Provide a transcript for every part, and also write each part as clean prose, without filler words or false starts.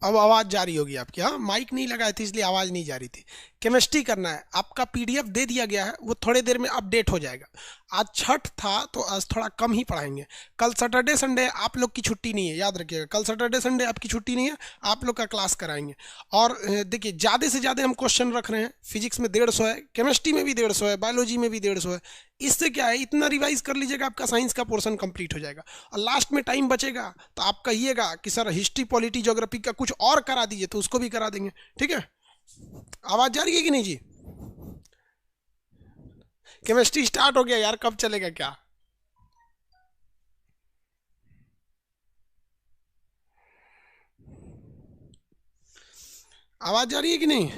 अब आवाज जा रही होगी आपकी। हाँ, माइक नहीं लगाए थे इसलिए आवाज नहीं जा रही थी। केमिस्ट्री करना है, आपका पीडीएफ दे दिया गया है, वो थोड़ी देर में अपडेट हो जाएगा। आज छठ था तो आज थोड़ा कम ही पढ़ाएंगे। कल सैटरडे संडे आप लोग की छुट्टी नहीं है, याद रखिएगा, कल सैटरडे संडे आपकी छुट्टी नहीं है, आप लोग का क्लास कराएंगे। और देखिए ज़्यादा से ज़्यादा हम क्वेश्चन रख रहे हैं। फिजिक्स में 150 है, केमिस्ट्री में भी 150 है, बायोलॉजी में भी 150 है। इससे क्या है, इतना रिवाइज कर लीजिएगा, आपका साइंस का पोर्शन कंप्लीट हो जाएगा। और लास्ट में टाइम बचेगा तो आप कहिएगा कि सर हिस्ट्री पॉलिटी ज्योग्राफी का कुछ और करा दीजिए, तो उसको भी करा देंगे। ठीक है, आवाज जा रही है कि नहीं जी? केमिस्ट्री स्टार्ट हो गया यार, कब चलेगा क्या? आवाज जा रही है कि नहीं?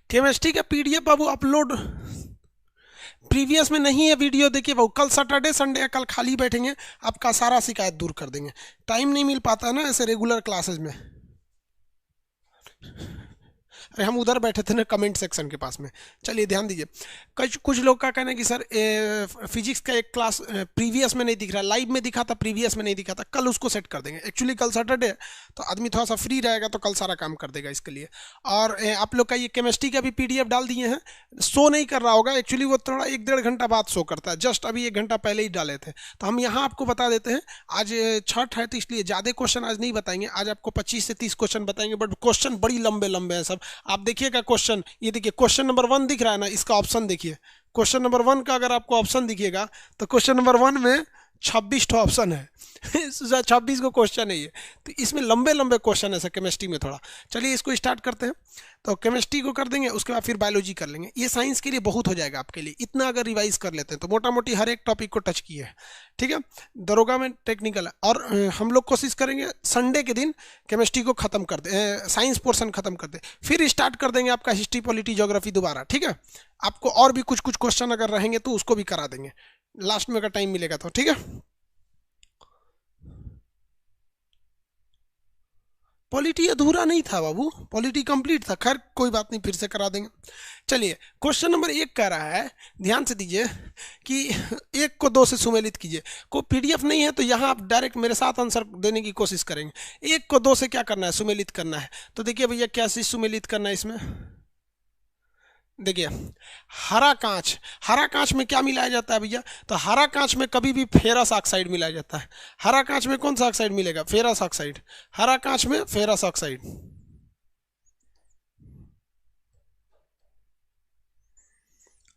केमिस्ट्री का पीडीएफ बाबू अपलोड प्रीवियस में नहीं है वीडियो। देखिए बाबू, कल सैटरडे संडे है, कल खाली बैठेंगे, आपका सारा शिकायत दूर कर देंगे। टाइम नहीं मिल पाता है ना ऐसे रेगुलर क्लासेस में। अरे हम उधर बैठे थे ना कमेंट सेक्शन के पास में। चलिए ध्यान दीजिए, कुछ लोग का कहना है कि सर फिजिक्स का एक क्लास प्रीवियस में नहीं दिख रहा, लाइव में दिखा था, प्रीवियस में नहीं दिखा था। कल उसको सेट कर देंगे। एक्चुअली कल सैटरडे है तो आदमी थोड़ा सा फ्री रहेगा, तो कल सारा काम कर देगा इसके लिए। और आप लोग का ये केमिस्ट्री का भी पीडीएफ डाल दिए हैं। शो नहीं कर रहा होगा, एक्चुअली वो थोड़ा 1-1.5 घंटा बाद शो करता है। जस्ट अभी 1 घंटा पहले ही डाले थे, तो हम यहाँ आपको बता देते हैं। आज छठ है तो इसलिए ज़्यादा क्वेश्चन आज नहीं बताएंगे। आज आपको 25 से 30 क्वेश्चन बताएंगे, बट क्वेश्चन बड़ी लंबे लंबे हैं सब। आप देखिएगा क्वेश्चन, ये देखिए क्वेश्चन नंबर 1 दिख रहा है ना, इसका ऑप्शन देखिए। क्वेश्चन नंबर 1 का अगर आपको ऑप्शन दिखेगा तो क्वेश्चन नंबर 1 में 26 ठो ऑप्शन है 26 को क्वेश्चन है ये। तो इसमें लंबे लंबे क्वेश्चन है केमिस्ट्री में थोड़ा। चलिए इसको स्टार्ट करते हैं। तो केमिस्ट्री को कर देंगे, उसके बाद फिर बायोलॉजी कर लेंगे। ये साइंस के लिए बहुत हो जाएगा आपके लिए, इतना अगर रिवाइज कर लेते हैं तो मोटा मोटी हर एक टॉपिक को टच किए हैं। ठीक है, दरोगा में टेक्निकल है। और हम लोग कोशिश करेंगे संडे के दिन केमिस्ट्री को खत्म कर दे, साइंस पोर्शन खत्म कर दे, फिर स्टार्ट कर देंगे आपका हिस्ट्री पॉलिटी ज्योग्राफी दोबारा। ठीक है, आपको और भी कुछ कुछ क्वेश्चन अगर रहेंगे तो उसको भी करा देंगे लास्ट में अगर टाइम मिलेगा तो। ठीक है, पॉलिटी अधूरा नहीं था बाबू, पॉलिटी कंप्लीट था। खैर कोई बात नहीं, फिर से करा देंगे। चलिए क्वेश्चन नंबर 1 कह रहा है, ध्यान से दीजिए कि 1 को 2 से सुमेलित कीजिए। को पीडीएफ नहीं है तो यहाँ आप डायरेक्ट मेरे साथ आंसर देने की कोशिश करेंगे। 1 को 2 से क्या करना है, सुमेलित करना है। तो देखिए भैया क्या चीज सुमेलित करना है इसमें। देखिए हरा कांच में क्या मिलाया जाता है भैया? तो हरा कांच में कभी भी फेरस ऑक्साइड मिलाया जाता है। हरा कांच में कौन सा ऑक्साइड मिलेगा? Ferrous oxide. हरा कांच में फेरस ऑक्साइड।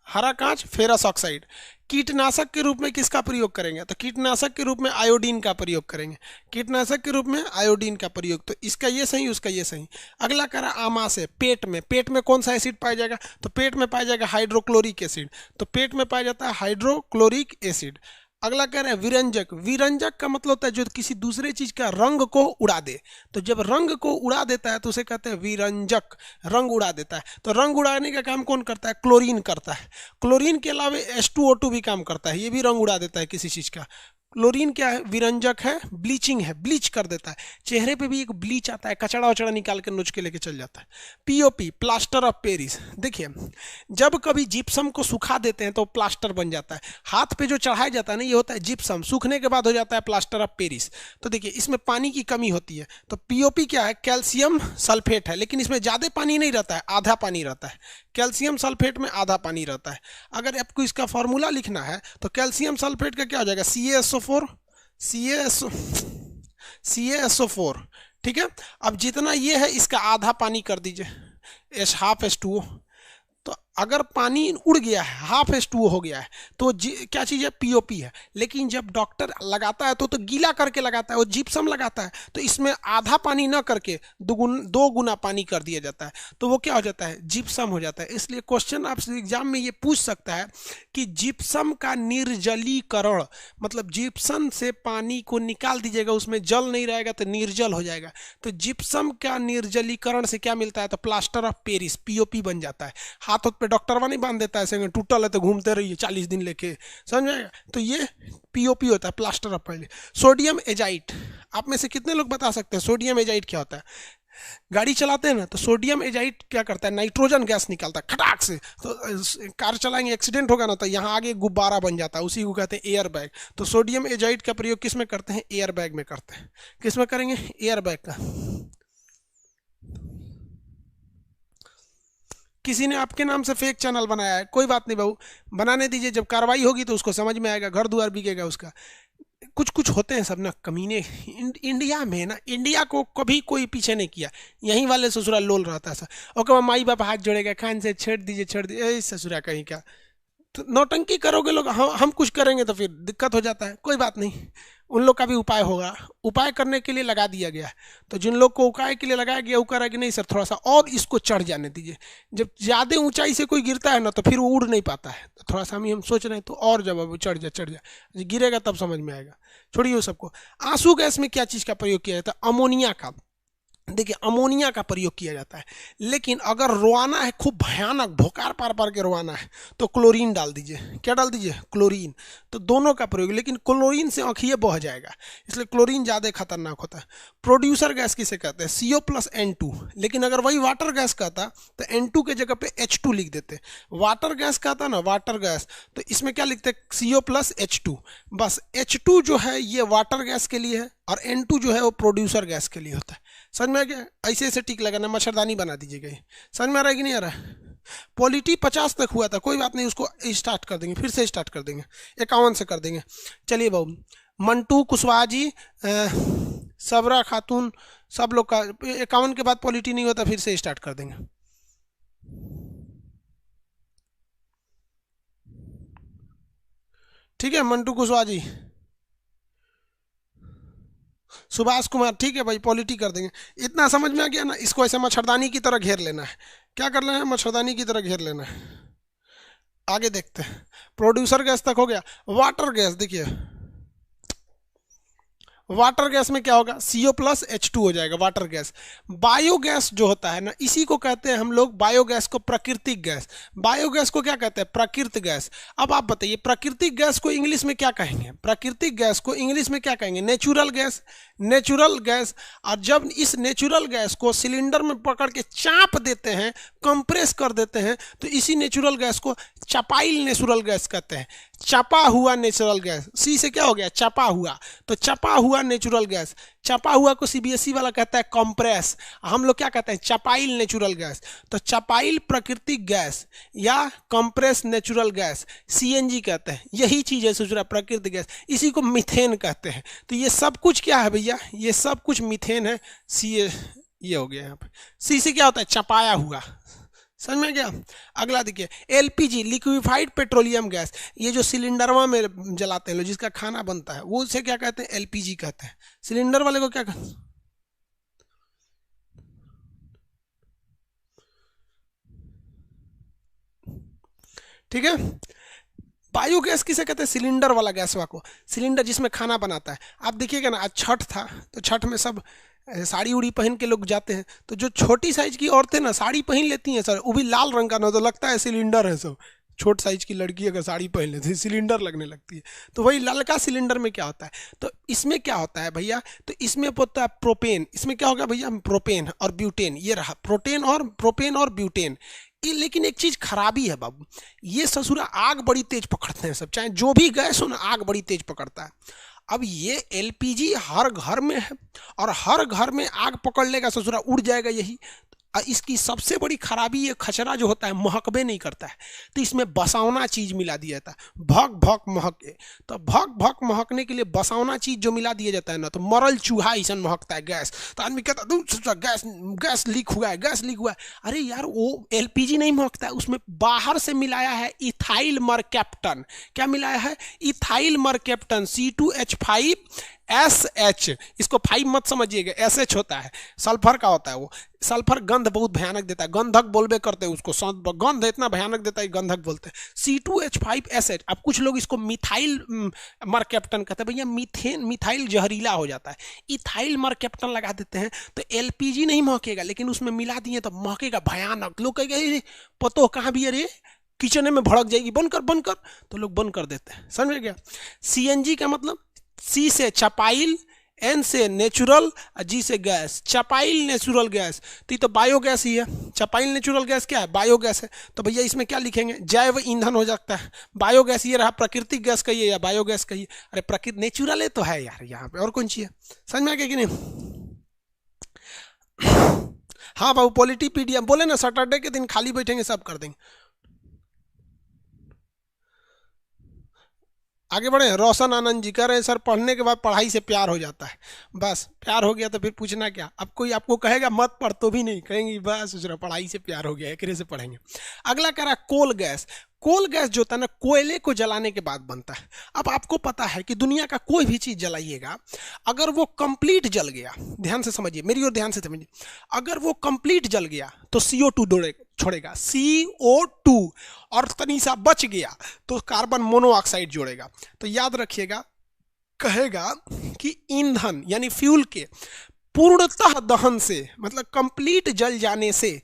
हरा कांच फेरस ऑक्साइड। कीटनाशक के रूप में किसका प्रयोग करेंगे? तो कीटनाशक के रूप में आयोडीन का प्रयोग करेंगे। कीटनाशक के रूप में आयोडीन का प्रयोग। तो इसका ये सही, उसका ये सही। अगला कह रहा आमाशय है, पेट में। पेट में कौन सा एसिड पाया जाएगा? तो पेट में पाया जाएगा हाइड्रोक्लोरिक एसिड। तो पेट में पाया जाता है हाइड्रोक्लोरिक एसिड। अगला कह रहे हैं विरंजक। विरंजक का मतलब होता है जो किसी दूसरे चीज का रंग को उड़ा दे। तो जब रंग को उड़ा देता है तो उसे कहते हैं विरंजक, रंग उड़ा देता है। तो रंग उड़ाने का काम कौन करता है? क्लोरीन करता है। क्लोरीन के अलावा H2O2 भी काम करता है, ये भी रंग उड़ा देता है किसी चीज का। क्लोरीन क्या है? विरंजक है, ब्लीचिंग है, ब्लीच कर देता है। चेहरे पे भी एक ब्लीच आता है, कचड़ा वचड़ा निकाल के नोच के लेके चल जाता है। POP, plaster of Paris. देखिए जब कभी जिप्सम को सुखा देते हैं तो प्लास्टर बन जाता है। हाथ पे जो चढ़ाया जाता है ना, ये होता है जिप्सम, सूखने के बाद हो जाता है प्लास्टर ऑफ पेरिस। तो देखिए इसमें पानी की कमी होती है। तो पीओपी क्या है? कैल्शियम सल्फेट है, लेकिन इसमें ज़्यादा पानी नहीं रहता है, आधा पानी रहता है। कैल्शियम सल्फेट में आधा पानी रहता है। अगर आपको इसका फॉर्मूला लिखना है तो कैल्शियम सल्फेट का क्या हो जाएगा? CaSO4, CaSO4। ठीक है, अब जितना ये है इसका आधा पानी कर दीजिए, ½ H2O। तो अगर पानी उड़ गया है, ½ H2O हो गया है, तो क्या चीज़ है? पीओपी है। लेकिन जब डॉक्टर लगाता है तो गीला करके लगाता है, वो जिप्सम लगाता है, तो इसमें आधा पानी ना करके 2 गुना पानी कर दिया जाता है। तो वो क्या हो जाता है? जिप्सम हो जाता है। इसलिए क्वेश्चन आपसे एग्जाम में ये पूछ सकता है कि जिप्सम का निर्जलीकरण, मतलब जिप्सम से पानी को निकाल दीजिएगा, उसमें जल नहीं रहेगा तो निर्जल हो जाएगा। तो जिप्सम का निर्जलीकरण से क्या मिलता है? तो प्लास्टर ऑफ पेरिस, पीओपी बन जाता है। हाथ पे डॉक्टरवा नहीं बांध देता ऐसे, टूटल है तो घूमते रहिए 40 दिन लेके, समझ में आएगा। तो ये पीओपी होता है, प्लास्टर ऑफ पेरिस। सोडियम एजाइट, आप में से कितने लोग बता सकते हैं सोडियम एजाइट क्या होता है? गाड़ी चलाते हैं ना तो सोडियम एजाइट क्या करता है, नाइट्रोजन गैस निकालता है खटाक से, तो कार चलाएंगे एक्सीडेंट होगा ना तो यहाँ आगे गुब्बारा बन जाता है, उसी को कहते हैं एयर बैग। तो सोडियम एजाइट का प्रयोग किस में करते हैं? एयर बैग में करते हैं। किस में करेंगे? एयर बैग का। किसी ने आपके नाम से फेक चैनल बनाया है, कोई बात नहीं बहू, बनाने दीजिए, जब कार्रवाई होगी तो उसको समझ में आएगा, घर द्वार बिकेगा उसका। कुछ कुछ होते हैं सब ना कमीने इंडिया में ना, इंडिया को कभी कोई पीछे नहीं किया, यहीं वाले ससुरा लोल रहता है सर। ओके माई बाप हाथ जोड़ेगा, खान से छेड़ दीजिए, ससुरा कहीं का। तो नौटंकी करोगे लोग, हम कुछ करेंगे तो फिर दिक्कत हो जाता है। कोई बात नहीं, उन लोग का भी उपाय होगा, उपाय करने के लिए लगा दिया गया है। तो जिन लोग को उपाय के लिए लगाया गया वो कह रहा है कि नहीं सर थोड़ा सा और इसको चढ़ जाने दीजिए। जब ज़्यादा ऊंचाई से कोई गिरता है ना तो फिर वो उड़ नहीं पाता है, तो थोड़ा सा हम सोच रहे हैं तो और जब वो चढ़ जा गिरेगा तब समझ में आएगा। छोड़िए वो सबको। आंसू गैस में क्या चीज़ का प्रयोग किया जाता है? अमोनिया का। देखिए अमोनिया का प्रयोग किया जाता है, लेकिन अगर रोआना है खूब भयानक, भोकार पार पार के रोआना है तो क्लोरीन डाल दीजिए। क्या डाल दीजिए? क्लोरीन। तो दोनों का प्रयोग, लेकिन क्लोरीन से आँखिए बह जाएगा, इसलिए क्लोरीन ज़्यादा खतरनाक होता है। प्रोड्यूसर गैस किसे कहते हैं? CO+N2। लेकिन अगर वही वाटर गैस कहता तो N2 के जगह पे H2 लिख देते। वाटर गैस कहता ना, वाटर गैस, तो इसमें क्या लिखते? CO+H2। बस H2 जो है ये वाटर गैस के लिए है और N2 जो है वो प्रोड्यूसर गैस के लिए होता है। समझ में आ गया? ऐसे ऐसे टिक लगाना, मच्छरदानी बना दीजिएगा। समझ में आ रहा है कि नहीं आ रहा है? पॉलिटी 50 तक हुआ था, कोई बात नहीं, उसको स्टार्ट कर देंगे, फिर से स्टार्ट कर देंगे, 51 से कर देंगे। चलिए बाबू, मंटू कुशवाहा जी, सबरा खातून, सब लोग का 51 के बाद पॉलिटी नहीं होता, फिर से स्टार्ट कर देंगे। ठीक है मंटू कुशवाहा जी, सुभाष कुमार, ठीक है भाई, पॉलिटी कर देंगे। इतना समझ में आ गया ना? इसको ऐसे मच्छरदानी की तरह घेर लेना है। क्या कर लेना है? मच्छरदानी की तरह घेर लेना है। आगे देखते हैं। प्रोड्यूसर गैस तक हो गया। वाटर गैस, देखिए वाटर गैस में क्या होगा? CO+H2 हो जाएगा वाटर गैस। बायोगैस जो होता है ना, इसी को कहते हैं हम लोग बायोगैस को प्राकृतिक गैस। बायोगैस को क्या कहते हैं? प्राकृतिक गैस। अब आप बताइए प्राकृतिक गैस को इंग्लिश में क्या कहेंगे? प्राकृतिक गैस को इंग्लिश में क्या कहेंगे? Natural gas. Natural gas. और जब इस नेचुरल गैस को सिलेंडर में पकड़ के चाप देते हैं, कंप्रेस कर देते हैं, तो इसी नेचुरल गैस को चपाइल नेचुरल गैस कहते हैं। चपा हुआ नेचुरल गैस, सी से क्या हो गया? चपा हुआ। तो चपा हुआ नेचुरल गैस, चपा हुआ को CBSE वाला कहता है कंप्रेस, हम लोग क्या कहते हैं? चपाइल नेचुरल गैस। तो चपाइल प्राकृतिक गैस या कंप्रेस नेचुरल गैस, CNG कहते हैं। यही चीज़ है ससुरा प्राकृतिक गैस, इसी को मीथेन कहते हैं। तो ये सब कुछ क्या है भैया? ये सब कुछ मीथेन है। ये हो गया यहाँ पे। सी से क्या होता है? चपाया हुआ। समझ में गया? अगला देखिए LPG, लिक्विफाइड पेट्रोलियम गैस। ये जो सिलेंडरवा में जलाते हैं लोग, जिसका खाना बनता है, वो उसे क्या कहते हैं? LPG कहते हैं। सिलेंडर वाले को क्या कहते हैं? ठीक है। बायोगैस किसे कहते हैं? सिलेंडर वाला गैसवा को, सिलेंडर जिसमें खाना बनाता है। आप देखिएगा ना, आज छठ था तो छठ में सब साड़ी उड़ी पहन के लोग जाते हैं, तो जो छोटी साइज की औरतें ना साड़ी पहन लेती हैं सर, वो भी लाल रंग का ना, तो लगता है सिलेंडर है सब। छोट साइज की लड़की अगर साड़ी पहन लेती है सिलेंडर लगने लगती है। तो वही ललका सिलेंडर में क्या होता है? तो इसमें क्या होता है भैया? तो इसमें होता है प्रोपेन। इसमें क्या होगा भैया? प्रोपेन और ब्यूटेन। ये रहा प्रोपेन और ब्यूटेन। लेकिन एक चीज खराबी है बाबू, ये ससुरा आग बड़ी तेज पकड़ते हैं सब, चाहे जो भी गैस हो ना, आग बड़ी तेज पकड़ता है। अब ये LPG हर घर में है और हर घर में आग पकड़ लेगा ससुरा, उड़ जाएगा यही। इसकी सबसे बड़ी खराबी, ये खचरा जो होता है महकबे नहीं करता है, तो इसमें बसौना चीज मिला दिया जाता है, भक भक महके। तो भक भक महकने के लिए बसौना चीज जो मिला दिया जाता है ना, तो मरल चूहा ऐसा महकता है गैस। तो आदमी कहता है गैस लीक हुआ है, गैस लीक हुआ है। अरे यार वो LPG नहीं महकता है, उसमें बाहर से मिलाया है इथाइल मरकैप्टन। क्या मिलाया है? इथाइल मरकैप्टन, C2H5 SH, इसको 5 मत समझिएगा, SH होता है, सल्फर का होता है वो। सल्फर गंध बहुत भयानक देता है, गंधक बोलबे करते हैं उसको, गंध इतना भयानक देता है गंधक बोलते हैं। C2H5SH। अब कुछ लोग इसको मिथाइल मरकैप्टन कहते हैं, भैया मीथेन, मिथाइल जहरीला हो जाता है, इथाइल मरकैप्टन लगा देते हैं तो LPG नहीं महकेगा, लेकिन उसमें मिला दिए तो महकेगा भयानक। लोग कहेगा पतो कहाँ भी, अरे किचन में भड़क जाएगी, बंद कर, तो लोग बंद कर देते हैं, समझ गया। CNG का मतलब C से चपाइल, N से नेचुरल, G से गैस, चपाइल नेचुरल गैस, तो ये तो बायोगैस ही है। चपाइल नेचुरल गैस क्या है? बायोगैस है। तो भैया इसमें क्या लिखेंगे? जैव ईंधन हो जाता है। बायोगैस ये रहा, प्राकृतिक गैस कहिए या बायोगैस कहिए, अरे प्रकृति नेचुरल है तो है यार, यहाँ पे और कौन सी है, समझ में आ गया कि नहीं? हाँ बाबू, पॉलिटीपीडिया बोले ना, सैटरडे के दिन खाली बैठेंगे सब कर देंगे। आगे बढ़े। रोशन आनंद जी कह रहे हैं सर पढ़ने के बाद पढ़ाई से प्यार हो जाता है। बस प्यार हो गया तो फिर पूछना क्या? अब कोई आपको कहेगा मत पढ़ तो भी नहीं कहेंगे, बस सोच रहा पढ़ाई से प्यार हो गया, एक से पढ़ेंगे। अगला कह रहा कोल गैस। कोल गैस जो होता है ना, कोयले को जलाने के बाद बनता है। अब आपको पता है कि दुनिया का कोई भी चीज जलाइएगा, अगर वो कंप्लीट जल गया, ध्यान से समझिए, मेरी ओर ध्यान से समझिए, अगर वो कंप्लीट जल गया तो CO2 छोड़ेगा, CO2, और तनी सा बच गया तो कार्बन मोनोऑक्साइड जोड़ेगा। तो याद रखिएगा, कहेगा कि ईंधन यानी फ्यूल के पूर्णतः दहन से, मतलब कंप्लीट जल जाने से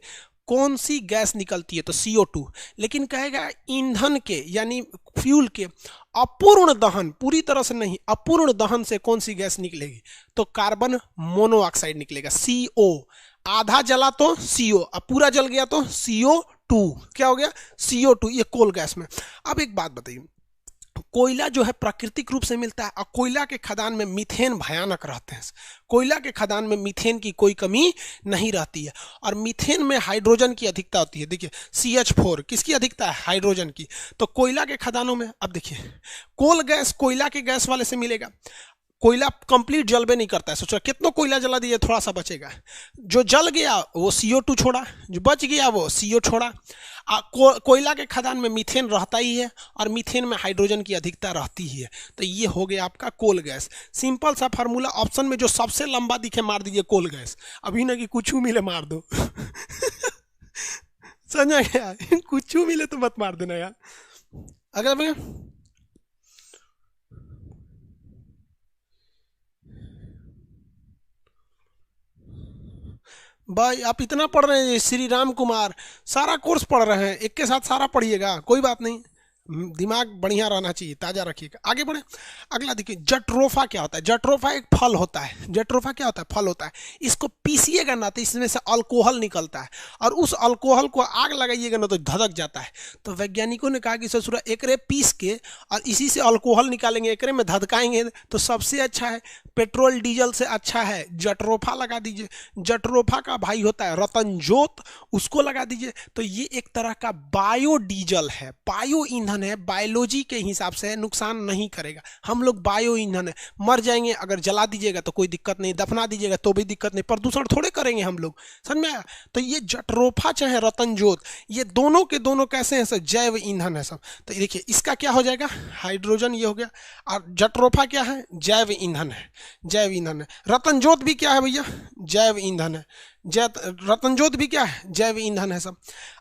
कौन सी गैस निकलती है? तो CO2। लेकिन कहेगा ईंधन के यानी फ्यूल के अपूर्ण दहन, पूरी तरह से नहीं, अपूर्ण दहन से कौन सी गैस निकलेगी? तो कार्बन मोनोऑक्साइड निकलेगा, CO। आधा जला तो CO, अब पूरा जल गया तो CO2। क्या हो गया? CO2, ये कोल गैस में। अब एक बात बताइए, कोयला जो है प्राकृतिक रूप से मिलता है, और कोयला के खदान में मीथेन भयानक रहते हैं। कोयला के खदान में मीथेन की कोई कमी नहीं रहती है, और मीथेन में हाइड्रोजन की अधिकता होती है। देखिए CH4 किसकी अधिकता है? हाइड्रोजन की। तो कोयला के खदानों में, अब देखिए, कोल गैस कोयला के गैस वाले से मिलेगा। कोयला कंप्लीट जलबे नहीं करता है, सोचो कितना कोयला जला दिए, थोड़ा सा बचेगा, जो जल गया वो CO2 छोड़ा, जो बच गया वो CO छोड़ा। कोयला के खदान में मीथेन रहता ही है, और मीथेन में हाइड्रोजन की अधिकता रहती ही है। तो ये हो गया आपका कोल गैस। सिंपल सा फार्मूला, ऑप्शन में जो सबसे लंबा दिखे मार दीजिए कोल गैस, अभी ना कि कुछ मिले मार दो। समझ गया? कुछ मिले तो मत मार देना यार। अगर भैया भाई आप इतना पढ़ रहे हैं, श्री राम कुमार सारा कोर्स पढ़ रहे हैं, एक के साथ सारा पढ़िएगा, कोई बात नहीं, दिमाग बढ़िया रहना चाहिए, ताजा रखिएगा। आगे बढ़े। अगला देखिए, जट्रोफा क्या होता है? जट्रोफा एक फल होता है। जट्रोफा क्या होता है? फल होता है। इसको पीसिएगा ना तो इसमें से अल्कोहल निकलता है, और उस अल्कोहल को आग लगाइएगा ना तो धधक जाता है। तो वैज्ञानिकों ने कहा कि ससुरा एकरे पीस के और इसी से अल्कोहल निकालेंगे, एकरे में धधकाएंगे तो सबसे अच्छा है, पेट्रोल डीजल से अच्छा है जट्रोफा लगा दीजिए। जट्रोफा का भाई होता है रतनजोत, उसको लगा दीजिए। तो ये एक तरह का बायोडीजल है, बायो ईंधन है, बायोलॉजी के हिसाब से नुकसान नहीं करेगा। हम लोग बायो ईंधन है, मर जाएंगे अगर जला दीजिएगा तो कोई दिक्कत नहीं, दफना दीजिएगा तो भी दिक्कत नहीं, प्रदूषण थोड़े करेंगे हम लोग, समझ में आया? तो ये जट्रोफा चाहे रतनजोत, ये दोनों के दोनों कैसे हैं सब? जैव ईंधन है सब। तो देखिए इसका क्या हो जाएगा? हाइड्रोजन, ये हो गया। और जट्रोफा क्या है? जैव ईंधन है, जैव ईंधन है। रतनजोत भी क्या है भैया? जैव ईंधन है। रतनजोत भी क्या है? जैव ईंधन है सब।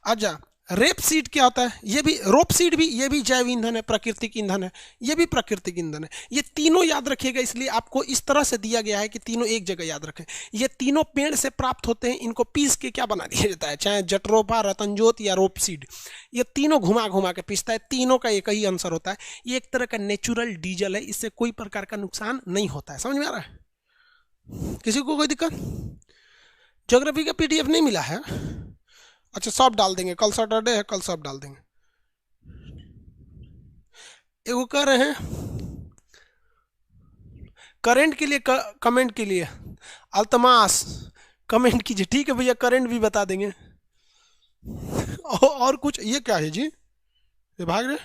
अच्छा, रेप सीड क्या होता है? ये भी, रोप सीड भी, ये भी जैव ईंधन है, प्राकृतिक ईंधन है, ये भी प्राकृतिक ईंधन है। ये तीनों याद रखिएगा, इसलिए आपको इस तरह से दिया गया है कि तीनों एक जगह याद रखें। ये तीनों पेड़ से प्राप्त होते हैं, इनको पीस के क्या बना दिया जाता है, चाहे जट्रोफा, रतनजोत या रोप सीड, ये तीनों घुमा घुमा के पीसता है, तीनों का एक ही आंसर होता है। ये एक तरह का नेचुरल डीजल है, इससे कोई प्रकार का नुकसान नहीं होता है। समझ में आ रहा है? किसी को कोई दिक्कत? ज्योग्राफी का PDF नहीं मिला है? अच्छा, सब डाल देंगे, कल सैटरडे है, कल सब डाल देंगे। एगो कह रहे हैं करंट के लिए, कमेंट के लिए अल्तमास कमेंट कीजिए। ठीक है भैया, करंट भी बता देंगे। और कुछ? ये क्या है जी, ये भाग रहे।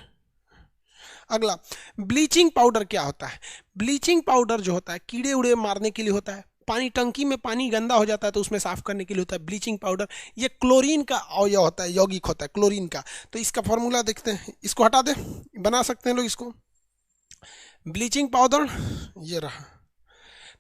अगला, ब्लीचिंग पाउडर क्या होता है? ब्लीचिंग पाउडर जो होता है कीड़े उड़े मारने के लिए होता है। पानी, टंकी में पानी गंदा हो जाता है तो उसमें साफ करने के लिए होता है ब्लीचिंग पाउडर। ये क्लोरीन का अवयव होता है, यौगिक होता है क्लोरीन का। तो इसका फॉर्मूला देखते हैं, इसको हटा दे, बना सकते हैं लोग इसको। ब्लीचिंग पाउडर ये रहा,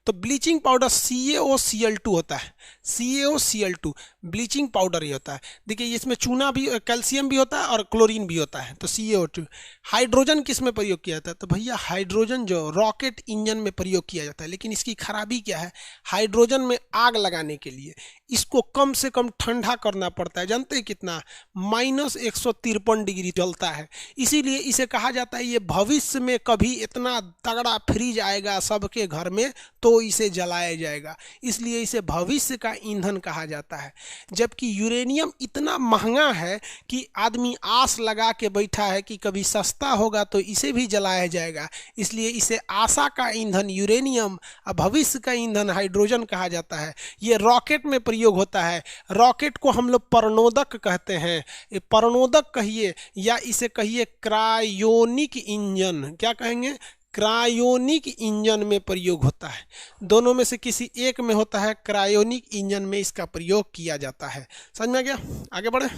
तो ब्लीचिंग पाउडर CaOCl2 होता है, CaOCl2 ब्लीचिंग पाउडर ही होता है। देखिए इसमें चूना भी, कैल्शियम भी होता है और क्लोरीन भी होता है। तो CaO2। हाइड्रोजन किस में प्रयोग किया जाता है? तो भैया हाइड्रोजन जो रॉकेट इंजन में प्रयोग किया जाता है, लेकिन इसकी खराबी क्या है, हाइड्रोजन में आग लगाने के लिए इसको कम से कम ठंडा करना पड़ता है। जानते हैं कितना? -153 डिग्री जलता है। इसीलिए इसे कहा जाता है ये भविष्य में कभी इतना तगड़ा फ्रिज आएगा सबके घर में तो इसे जलाया जाएगा, इसलिए इसे भविष्य का ईंधन कहा जाता है। जबकि यूरेनियम इतना महंगा है कि आदमी आस लगा के बैठा है कि कभी सस्ता होगा तो इसे भी जलाया जाएगा, इसलिए इसे आशा का ईंधन यूरेनियम और भविष्य का ईंधन हाइड्रोजन कहा जाता है। ये रॉकेट में प्रयोग होता है। रॉकेट को हम लोग प्रणोदक कहते हैं। ये प्रणोदक कहिए या इसे कहिए क्रायोनिक इंजन। क्या कहेंगे? क्रायोनिक इंजन में प्रयोग होता है। दोनों में से किसी एक में होता है, क्रायोनिक इंजन में इसका प्रयोग किया जाता है। समझ में आ गया? आगे बढ़े।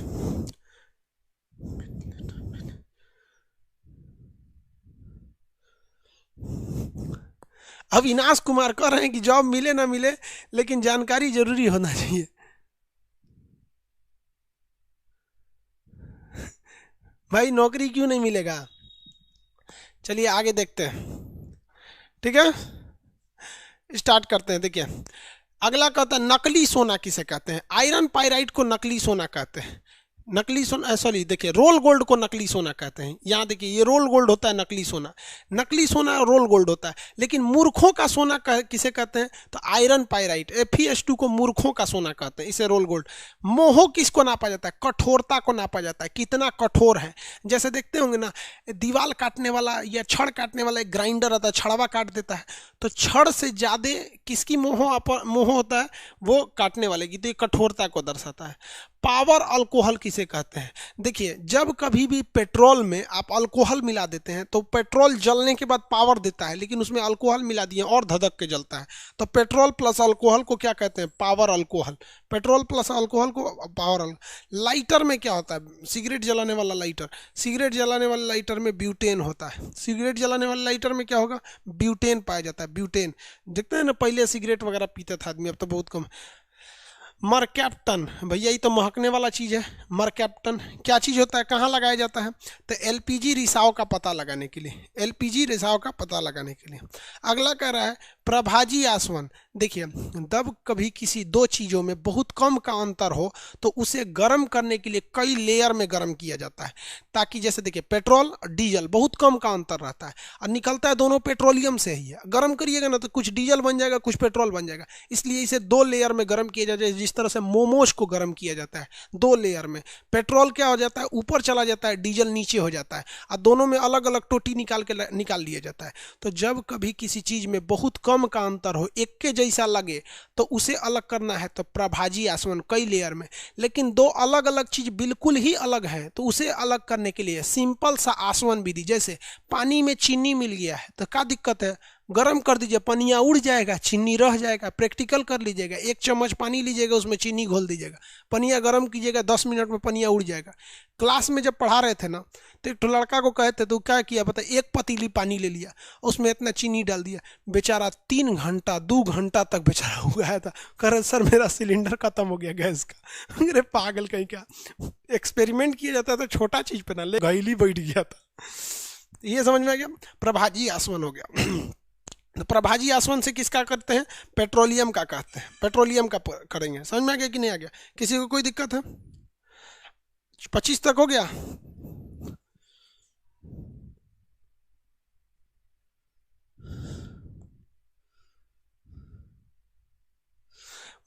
अविनाश कुमार कह रहे हैं कि जॉब मिले ना मिले लेकिन जानकारी जरूरी होना चाहिए। भाई नौकरी क्यों नहीं मिलेगा? चलिए आगे देखते हैं, ठीक है, स्टार्ट करते हैं। देखिए अगला कहता है नकली सोना किसे कहते हैं? आयरन पाइराइट को नकली सोना कहते हैं। नकली सोना, सॉरी देखिए रोल गोल्ड को नकली सोना कहते हैं। यहाँ देखिए ये रोल गोल्ड होता है नकली सोना, नकली सोना रोल गोल्ड होता है। लेकिन मूर्खों का सोना किसे कहते हैं? तो आयरन पाइराइट Fe2 को मूर्खों का सोना कहते हैं, इसे रोल गोल्ड। मोह किसको नापा जाता है? कठोरता को नापा जाता है, कितना कठोर है। जैसे देखते होंगे ना, दीवार काटने वाला या छड़ काटने वाला एक ग्राइंडर आता है, छड़वा काट देता है, तो छड़ से ज्यादा किसकी मोह होता है? वो काटने वाले की। तो ये कठोरता को दर्शाता है। पावर अल्कोहल किसे कहते हैं? देखिए जब कभी भी पेट्रोल में आप अल्कोहल मिला देते हैं तो पेट्रोल जलने के बाद पावर देता है, लेकिन उसमें अल्कोहल मिला दिए और धधक के जलता है। तो पेट्रोल प्लस अल्कोहल को क्या कहते हैं? Power alcohol. Petrol plus alcohol को पावर अल्कोहल। लाइटर में क्या होता है? सिगरेट जलाने वाला लाइटर, सिगरेट जलाने वाले लाइटर में ब्यूटेन होता है। सिगरेट जलाने वाले लाइटर में क्या होगा? ब्यूटेन पाया जाता है। ब्यूटेन देखते हैं ना, पहले सिगरेट वगैरह पीता था आदमी, अब तो बहुत कम। मरकैप्टन, भैया ये तो महकने वाला चीज़ है। मरकैप्टन क्या चीज़ होता है? कहाँ लगाया जाता है? तो LPG रिसाव का पता लगाने के लिए, LPG रिसाव का पता लगाने के लिए। अगला कह रहा है प्रभाजी आसवन। देखिए जब कभी किसी दो चीज़ों में बहुत कम का अंतर हो तो उसे गर्म करने के लिए कई लेयर में गर्म किया जाता है, ताकि जैसे देखिए पेट्रोल और डीजल बहुत कम का अंतर रहता है और निकलता है दोनों पेट्रोलियम से ही है। गर्म करिएगा ना तो कुछ डीजल बन जाएगा, कुछ पेट्रोल बन जाएगा, इसलिए इसे 2 लेयर में गर्म किया जाता है। जिस तरह से मोमोज को गर्म किया जाता है 2 लेयर में, पेट्रोल क्या हो जाता है? ऊपर चला जाता है, डीजल नीचे हो जाता है, और दोनों में अलग अलग टोटी निकाल लिया जाता है। तो जब कभी किसी चीज़ में बहुत कम का अंतर हो, एक के जैसा लगे, तो उसे अलग करना है तो प्रभाजी आसवन, कई लेयर में। लेकिन 2 अलग अलग चीज बिल्कुल ही अलग है तो उसे अलग करने के लिए सिंपल सा आसवन विधि। जैसे पानी में चीनी मिल गया है तो क्या दिक्कत है? गर्म कर दीजिए, पनिया उड़ जाएगा, चीनी रह जाएगा। प्रैक्टिकल कर लीजिएगा, 1 चम्मच पानी लीजिएगा, उसमें चीनी घोल दीजिएगा, पनिया गर्म कीजिएगा, 10 मिनट में पनिया उड़ जाएगा। क्लास में जब पढ़ा रहे थे ना तो एक लड़का को कहे थे तो क्या किया पता, 1 पतीली पानी ले लिया, उसमें इतना चीनी डाल दिया, बेचारा 3 घंटा 2 घंटा तक बेचारा उगाया था। कह रहे सर मेरा सिलेंडर खत्म हो गया गैस का। अरे पागल कहीं क्या, एक्सपेरिमेंट किया जाता है तो छोटा चीज पे ना, ले घायली बैठ गया था। ये समझ में आ गया? प्रभाजी आसवन हो गया। तो प्रभाजी आसवन से किसका करते हैं? पेट्रोलियम का कहते हैं, पेट्रोलियम का करेंगे। समझ में आ गया कि नहीं आ गया? किसी को कोई दिक्कत है? 25 तक हो गया?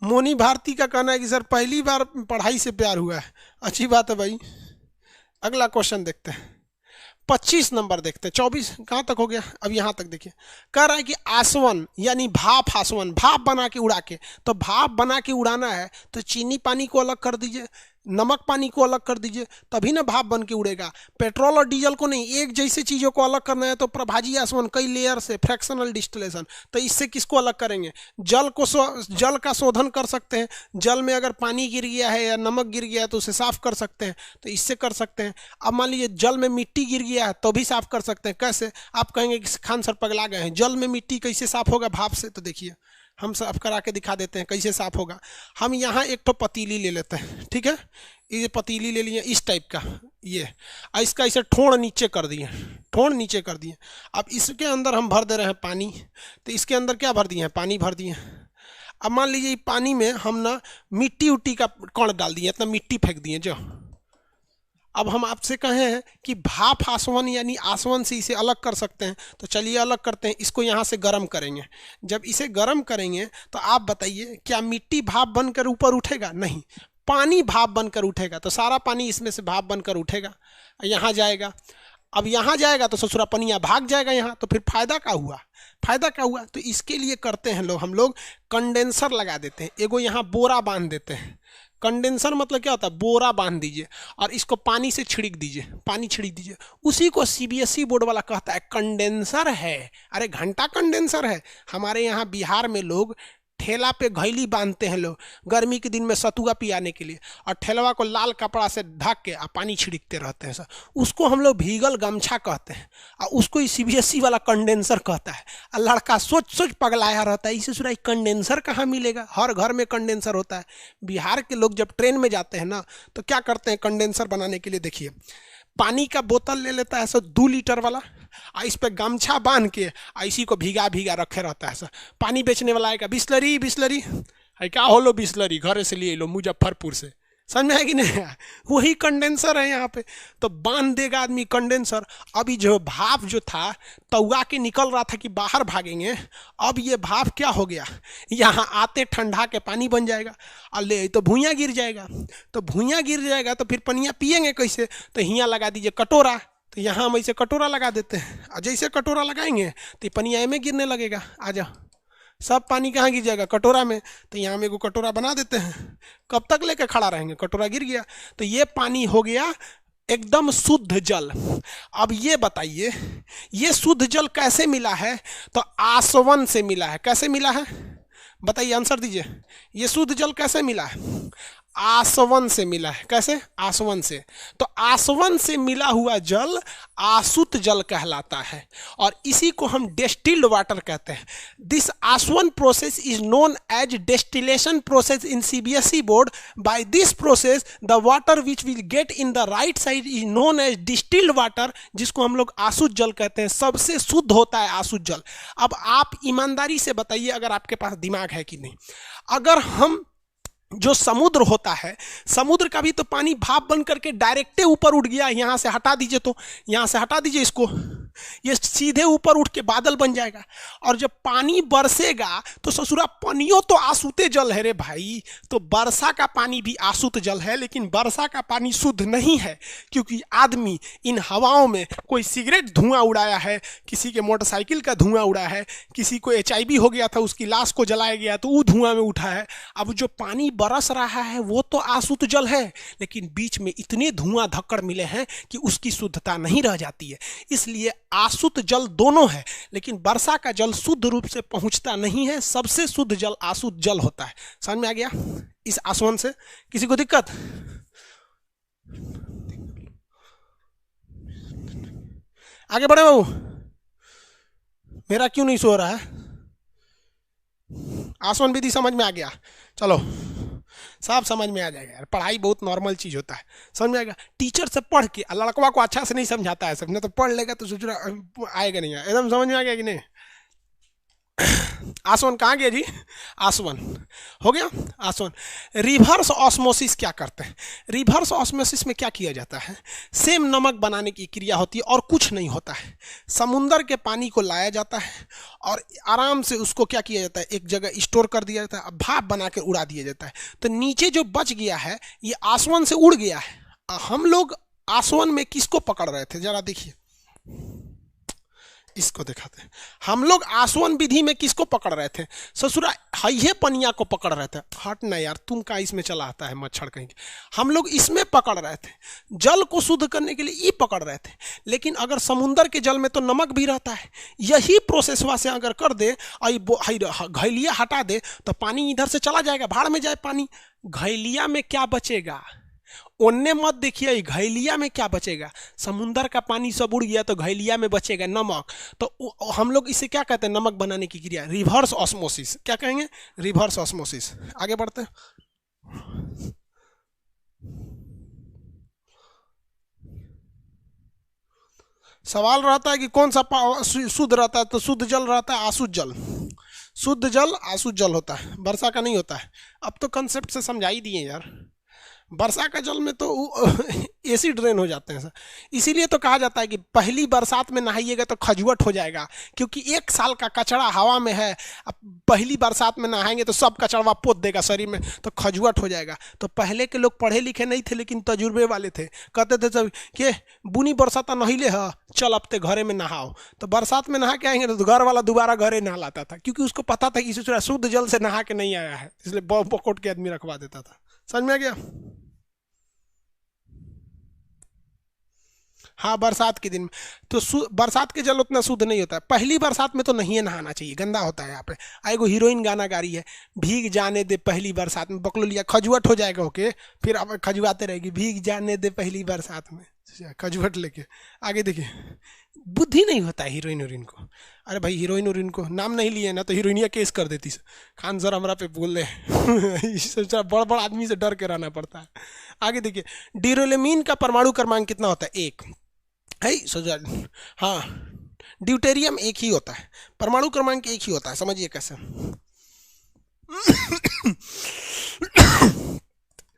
मोनी भारती का कहना है कि सर पहली बार पढ़ाई से प्यार हुआ है। अच्छी बात है भाई। अगला क्वेश्चन देखते हैं, 25 नंबर देखते हैं। 24 कहाँ तक हो गया? अब यहाँ तक देखिए, कह रहा है कि आसवन यानी भाप आसवन, भाप बना के उड़ा के। तो भाप बना के उड़ाना है तो चीनी पानी को अलग कर दीजिए, नमक पानी को अलग कर दीजिए, तभी ना भाप बन के उड़ेगा। पेट्रोल और डीजल को नहीं, एक जैसे चीज़ों को अलग करना है तो प्रभाजी आसवन कई लेयर से, फ्रैक्शनल डिस्टिलेशन। तो इससे किसको अलग करेंगे? जल का शोधन कर सकते हैं, जल में अगर पानी गिर गया है या नमक गिर गया है तो उसे साफ कर सकते हैं, तो इससे कर सकते हैं। अब मान लीजिए जल में मिट्टी गिर गया है तो भी साफ कर सकते हैं। कैसे? आप कहेंगे कि खान सर पगला गए हैं, जल में मिट्टी कैसे साफ होगा भाप से? तो देखिए हम साफ करा के दिखा देते हैं कैसे साफ होगा। हम यहाँ एक तो पतीली ले लेते हैं, ठीक है, ये पतीली ले लिए इस टाइप का, ये इसका इसे ठोड़ नीचे कर दिए, ठोड़ नीचे कर दिए। अब इसके अंदर हम भर दे रहे हैं पानी, तो इसके अंदर क्या भर दिए हैं? पानी भर दिए। अब मान लीजिए पानी में हम ना मिट्टी उट्टी का कण डाल दिए, इतना मिट्टी फेंक दिए जो। अब हम आपसे कहे हैं कि भाप आसवन यानी आसवन से इसे अलग कर सकते हैं, तो चलिए अलग करते हैं। इसको यहाँ से गर्म करेंगे। जब इसे गर्म करेंगे तो आप बताइए क्या मिट्टी भाप बनकर ऊपर उठेगा? नहीं, पानी भाप बनकर उठेगा। तो सारा पानी इसमें से भाप बनकर उठेगा, यहाँ जाएगा। अब यहाँ जाएगा तो ससुरा पनिया भाग जाएगा यहाँ, तो फिर फायदा क्या हुआ? फायदा क्या हुआ? तो इसके लिए करते हैं हम लोग कंडेंसर लगा देते हैं, एगो यहाँ बोरा बांध देते हैं। कंडेंसर मतलब क्या होता है? बोरा बांध दीजिए और इसको पानी से छिड़क दीजिए, पानी छिड़क दीजिए। उसी को सीबीएसई बोर्ड वाला कहता है कंडेंसर है। अरे घंटा कंडेंसर है। हमारे यहाँ बिहार में लोग ठेला पे घैली बांधते हैं, लोग गर्मी के दिन में सतुआ पियाने के लिए, और ठेलवा को लाल कपड़ा से ढक के पानी छिड़कते रहते हैं सर। उसको हम लोग भीगल गमछा कहते हैं, और उसको सीबीएसई वाला कंडेंसर कहता है। और लड़का सोच पगलाया रहता है, इसे सुना कंडेंसर कहाँ मिलेगा? हर घर में कंडेंसर होता है। बिहार के लोग जब ट्रेन में जाते हैं ना तो क्या करते हैं कंडेंसर बनाने के लिए? देखिए पानी का बोतल ले लेता है सर 2 लीटर वाला, इस पे गमछा बांध के इसी को भीगा भीगा रखे रहता है सर। पानी बेचने वाला आएगा, बिस्लरी बिस्लरी है क्या हो लो, बिस्लरी घर से लिए लो मुजफ्फरपुर से, समझ में है कि नहीं? वही कंडेंसर है यहाँ पे। तो बांध देगा आदमी कंडेंसर। अभी जो भाप जो था तौआ के निकल रहा था कि बाहर भागेंगे, अब ये भाप क्या हो गया? यहाँ आते ठंडा के पानी बन जाएगा, और ले तो भुइयाँ गिर जाएगा। तो भुइयाँ गिर जाएगा तो फिर पनिया पियेंगे कैसे? तो यहाँ लगा दीजिए कटोरा, तो यहाँ हम ऐसे कटोरा लगा देते हैं, और जैसे कटोरा लगाएंगे तो पनिया में गिरने लगेगा। आ जाओ, सब पानी कहाँ गिर जाएगा? कटोरा में। तो यहाँ में को कटोरा बना देते हैं, कब तक लेके खड़ा रहेंगे? कटोरा गिर गया तो ये पानी हो गया एकदम शुद्ध जल। अब ये बताइए ये शुद्ध जल कैसे मिला है? तो आसवन से मिला है। कैसे मिला है बताइए, आंसर दीजिए। ये शुद्ध जल कैसे मिला है? आसवन से मिला है। कैसे? आसवन से। तो आसवन से मिला हुआ जल आसुत जल कहलाता है, और इसी को हम डिस्टिल्ड वाटर कहते हैं। दिस आसवन process is known as distillation process in CBSE board. By this process the water which will get in the right side is known as distilled water, जिसको हम लोग आसुत जल कहते हैं। सबसे शुद्ध होता है आसुत जल। अब आप ईमानदारी से बताइए अगर आपके पास दिमाग है कि नहीं, अगर हम जो समुद्र होता है, समुद्र का भी तो पानी भाप बन करके डायरेक्टे ऊपर उठ गया। यहाँ से हटा दीजिए, तो यहाँ से हटा दीजिए इसको, ये सीधे ऊपर उठ के बादल बन जाएगा। और जब पानी बरसेगा तो ससुरा पानियों तो आसुते जल है रे भाई। तो वर्षा का पानी भी आसुत जल है, लेकिन वर्षा का पानी शुद्ध नहीं है, क्योंकि आदमी इन हवाओं में कोई सिगरेट धुआं उड़ाया है, किसी के मोटरसाइकिल का धुआं उड़ा है, किसी को HIV हो गया था उसकी लाश को जलाया गया तो वो धुआं में उठा है। अब जो पानी बरस रहा है वो तो आसुत जल है, लेकिन बीच में इतने धुआं धक्कड़ मिले हैं कि उसकी शुद्धता नहीं रह जाती है। इसलिए आसुत जल दोनों है, लेकिन वर्षा का जल शुद्ध रूप से पहुंचता नहीं है। सबसे शुद्ध जल आसुत जल होता है। समझ में आ गया इस आसवन से? किसी को दिक्कत? आगे बढ़े बाबू, मेरा क्यों नहीं सो रहा है? आसवन विधि समझ में आ गया? चलो सब समझ में आ जाएगा यार, पढ़ाई बहुत नॉर्मल चीज़ होता है, समझ में आएगा। टीचर से पढ़ के, लड़कवा को अच्छा से नहीं समझाता है सब, ना तो पढ़ लेगा तो सोच रहा आएगा नहीं, एकदम समझ में आ गया कि नहीं? आसवन कहाँ गया जी? आसवन हो गया। आसवन। रिवर्स ऑस्मोसिस क्या करते हैं? रिवर्स ऑस्मोसिस में क्या किया जाता है? सेम नमक बनाने की क्रिया होती है और कुछ नहीं होता है। समुंदर के पानी को लाया जाता है और आराम से उसको क्या किया जाता है, एक जगह स्टोर कर दिया जाता है, भाप बना के उड़ा दिया जाता है। तो नीचे जो बच गया है ये आसवन से उड़ गया है। हम लोग आसवन में किसको पकड़ रहे थे जरा देखिए, इसको दिखाते हैं। हम लोग आसवन विधि में किसको पकड़ रहे थे? ससुरा हइये पनिया को पकड़ रहे थे। हट ना यार, तुम का इसमें चला आता है मच्छर कहीं। हम लोग इसमें पकड़ रहे थे, जल को शुद्ध करने के लिए ये पकड़ रहे थे। लेकिन अगर समुंदर के जल में तो नमक भी रहता है, यही प्रोसेसवा से अगर कर दे और घैलिया हटा दे तो पानी इधर से चला जाएगा, भाड़ में जाए पानी। घैलिया में क्या बचेगा? ओन्ने मत देखिए, घैलिया में क्या बचेगा? समुंदर का पानी सब उड़ गया तो घैलिया में बचेगा नमक। तो हम लोग इसे क्या कहते हैं? नमक बनाने की क्रिया, रिवर्स ऑस्मोसिस। क्या कहेंगे? Reverse osmosis. आगे बढ़ते हैं। सवाल रहता है कि कौन सा शुद्ध रहता है? तो शुद्ध जल रहता है आशुद्ध जल। शुद्ध जल आशुद्ध जल होता है, वर्षा का नहीं होता है। अब तो कंसेप्ट से समझा ही दिए यार। वर्षा का जल में तो एसिड ड्रेन हो जाते हैं सर। इसीलिए तो कहा जाता है कि पहली बरसात में नहाइएगा तो खजुआट हो जाएगा, क्योंकि 1 साल का कचरा हवा में है। अब पहली बरसात में नहाएंगे तो सब कचरा पोत देगा शरीर में, तो खजुआट हो जाएगा। तो पहले के लोग पढ़े लिखे नहीं थे लेकिन तजुर्बे वाले थे, कहते थे सब कि बुनी बरसात नहिले है, चल अब ते घरे में नहाओ। तो बरसात में नहा के आएंगे तो घर वाला दोबारा घरे नहा लाता था, क्योंकि उसको पता था कि इसे शुद्ध जल से नहा के नहीं आया है, इसलिए बकोट के आदमी रखवा देता था। समझ में आ गया? हाँ, बरसात के दिन में तो बरसात के जल उतना शुद्ध नहीं होता है। पहली बरसात में तो नहीं नहाना चाहिए, गंदा होता है। यहाँ पे आएगो हीरोइन गाना गा रही है, भीग जाने दे पहली बरसात में। पकड़ लिया, खजुआट हो जाएगा। ओके, फिर अब खजुआते रहेगी, भीग जाने दे पहली बरसात में, खजुआट लेके। आगे देखिए, बुद्धि नहीं होता है हीरोइन को। अरे भाई, हीरोइन को नाम नहीं लिए ना तो हीरोइनिया केस कर देती। खान सर हमारा पे बोल रहे बड़ बड़ आदमी से डर के रहना पड़ता है। आगे देखिए, ड्यूरेलिमीन का परमाणु क्रमांक कितना होता है? 1 है सोचा। हाँ, ड्यूटेरियम 1 ही होता है, परमाणु क्रमांक 1 ही होता है। समझिए कैसे।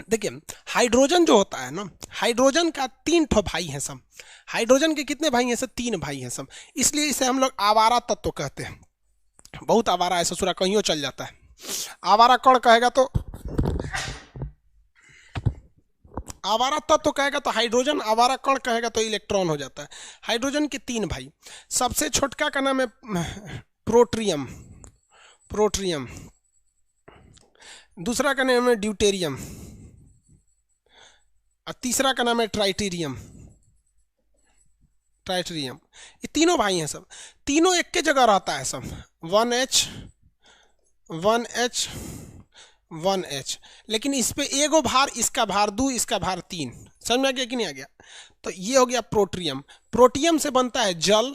देखिए, हाइड्रोजन जो होता है ना, हाइड्रोजन का 3 ठो भाई हैं सब। हाइड्रोजन के कितने भाई हैं? सब 3 भाई हैं सब। इसलिए इसे हम लोग आवारा तत्व कहते हैं। बहुत आवारा है ससुरा, कहीं चल जाता है। आवारा कण कहेगा तो आवारा तत्व कहेगा तो हाइड्रोजन, आवारा कण कहेगा तो इलेक्ट्रॉन हो जाता है। हाइड्रोजन के 3 भाई, सबसे छोटका का नाम है प्रोट्रियम, दूसरा का नाम है ड्यूटेरियम, और तीसरा का नाम है ट्राइटेरियम। ये तीनों भाई हैं सब। तीनों एक के जगह रहता है सब, 1H 1H 1H। लेकिन इस पे एगो भार, इसका भार 2, इसका भार 3। समझ में आ गया कि नहीं आ गया? तो ये हो गया प्रोट्रियम। प्रोटियम से बनता है जल,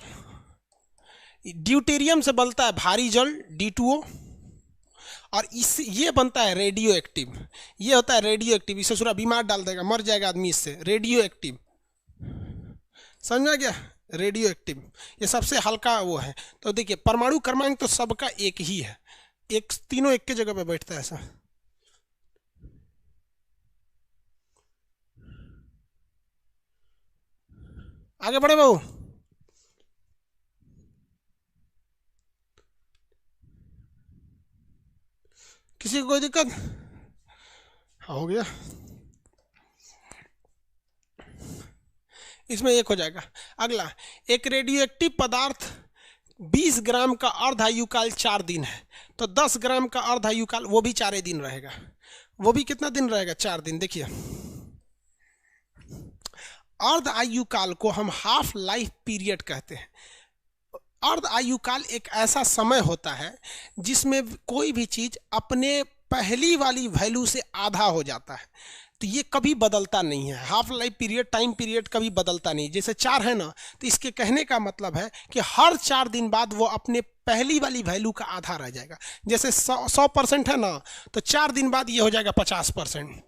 ड्यूटेरियम से बनता है भारी जल D2O, और इस ये बनता है रेडियो एक्टिव। ये होता है रेडियो एक्टिव। इसे सूरा बीमार डाल देगा, मर जाएगा आदमी इससे। रेडियो एक्टिव, समझ में आ गया? रेडियो एक्टिव ये सबसे हल्का वो है। तो देखिए, परमाणु क्रमांक तो सबका 1 ही है, तीनों एक के जगह पे बैठता है ऐसा। आगे बढ़े बाबू। किसी को कोई दिक्कत? हाँ, हो गया। इसमें 1 हो जाएगा। अगला, एक रेडियो एक्टिव पदार्थ 20 ग्राम का अर्धायुकाल 4 दिन है, तो 10 ग्राम का अर्धायुकाल वो भी 4 दिन रहेगा। वो भी कितना दिन रहेगा? 4 दिन। देखिए, अर्ध आयुकाल को हम हाफ लाइफ पीरियड कहते हैं। अर्ध आयुकाल एक ऐसा समय होता है जिसमें कोई भी चीज अपने पहली वाली वैल्यू से आधा हो जाता है, तो ये कभी बदलता नहीं है। Half life period, time period कभी बदलता नहीं। जैसे 4 है ना, तो इसके कहने का मतलब है कि हर 4 दिन बाद वो अपने पहली वाली वैल्यू का आधा रह जाएगा। जैसे 100% है ना, तो 4 दिन बाद ये हो जाएगा 50%।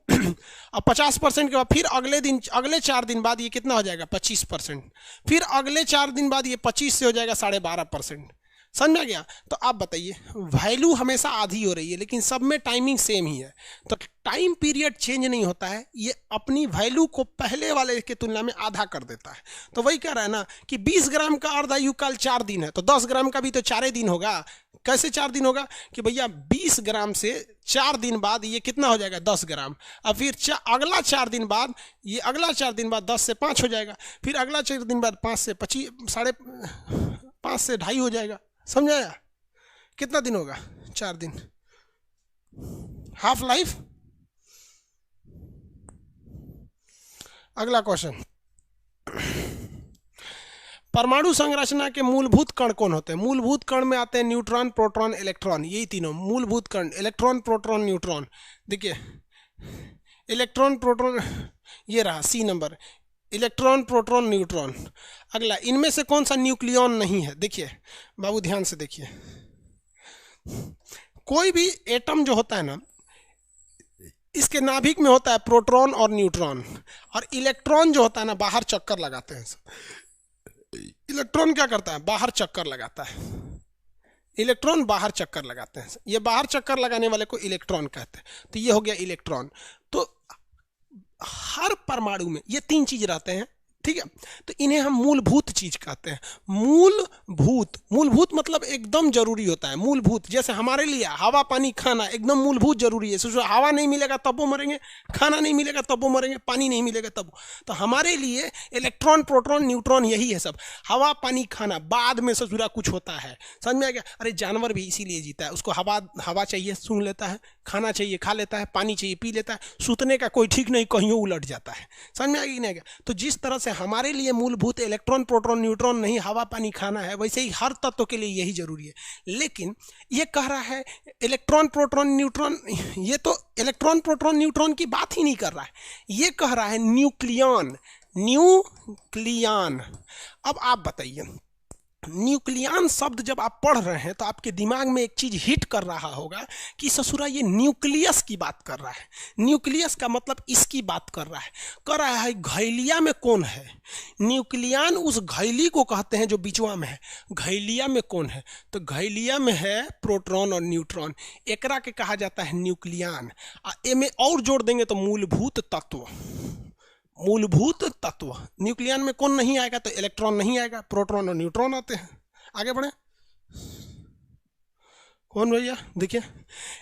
और 50% के बाद फिर अगले 4 दिन बाद ये कितना हो जाएगा? 25%। फिर अगले 4 दिन बाद ये 25 से हो जाएगा 12.5%। समझ में आ गया? तो आप बताइए, वैल्यू हमेशा आधी हो रही है लेकिन सब में टाइमिंग सेम ही है, तो टाइम पीरियड चेंज नहीं होता है, ये अपनी वैल्यू को पहले वाले के तुलना में आधा कर देता है। तो वही कह रहा है ना कि 20 ग्राम का अर्धायुकाल 4 दिन है, तो 10 ग्राम का भी तो 4 दिन होगा। कैसे 4 दिन होगा? कि भैया 20 ग्राम से 4 दिन बाद ये कितना हो जाएगा? 10 ग्राम। और फिर अगला 4 दिन बाद ये, अगला 4 दिन बाद 10 से 5 हो जाएगा। फिर अगला 4 दिन बाद 5 से 25, 5 से 2.5 हो जाएगा, समझाया? कितना दिन होगा? 4 दिन। Half life. अगला क्वेश्चन, परमाणु संरचना के मूलभूत कण कौन होते हैं? मूलभूत कण में आते हैं न्यूट्रॉन, प्रोटॉन, इलेक्ट्रॉन, यही तीनों मूलभूत कण। Electron, proton, neutron. देखिए इलेक्ट्रॉन, प्रोटॉन, ये रहा C number, electron, proton, neutron. अगला, इनमें से कौन सा न्यूक्लियॉन नहीं है? देखिए बाबू ध्यान से देखिए, कोई भी एटम जो होता है ना, इसके नाभिक में होता है प्रोटॉन और न्यूट्रॉन, और इलेक्ट्रॉन जो होता है ना बाहर चक्कर लगाते हैं। इलेक्ट्रॉन क्या करता है? बाहर चक्कर लगाता है। इलेक्ट्रॉन बाहर चक्कर लगाते हैं, ये बाहर चक्कर लगाने वाले को इलेक्ट्रॉन कहते हैं। तो ये हो गया इलेक्ट्रॉन। तो हर परमाणु में ये 3 चीज रहते हैं, ठीक है? तो इन्हें हम मूलभूत चीज कहते हैं। मूलभूत, मूलभूत मतलब एकदम जरूरी होता है। मूलभूत, जैसे हमारे लिए हवा, पानी, खाना एकदम मूलभूत जरूरी है। सोचो हवा नहीं मिलेगा तब वो मरेंगे, खाना नहीं मिलेगा तब वो मरेंगे, पानी नहीं मिलेगा तब। तो हमारे लिए इलेक्ट्रॉन, प्रोटॉन, न्यूट्रॉन यही है सब। हवा, पानी, खाना बाद में ससुरा कुछ होता है, समझ में आ गया? अरे जानवर भी इसीलिए जीता है, उसको हवा चाहिए सूंघ लेता है, खाना चाहिए खा लेता है, पानी चाहिए पी लेता है, सूतने का कोई ठीक नहीं, कहीं उलट जाता है। समझ में आ गया? नहीं आ गया? तो जिस तरह से हमारे लिए मूलभूत इलेक्ट्रॉन, प्रोटॉन, न्यूट्रॉन नहीं, हवा, पानी, खाना है, वैसे ही हर तत्व के लिए यही जरूरी है। लेकिन ये कह रहा है इलेक्ट्रॉन, प्रोटॉन, न्यूट्रॉन, ये तो इलेक्ट्रॉन, प्रोटॉन, न्यूट्रॉन की बात ही नहीं कर रहा है, ये कह रहा है न्यूक्लियॉन। न्यूक्लियॉन। अब आप बताइए, न्यूक्लियॉन शब्द जब आप पढ़ रहे हैं तो आपके दिमाग में एक चीज हिट कर रहा होगा कि ससुरा ये न्यूक्लियस की बात कर रहा है। न्यूक्लियस का मतलब इसकी बात कर रहा है। कर रहा है घैलिया में कौन है? न्यूक्लियॉन उस घैली को कहते हैं जो बीचवा में है। घैलिया में कौन है? तो घैलिया में है प्रोटॉन और न्यूट्रॉन, एकरा के कहा जाता है न्यूक्लियॉन। में और जोड़ देंगे तो मूलभूत तत्व। मूलभूत तत्व। न्यूक्लियॉन में कौन नहीं आएगा? तो इलेक्ट्रॉन नहीं आएगा, प्रोटॉन और न्यूट्रॉन आते हैं। आगे बढ़े, कौन भैया? देखिए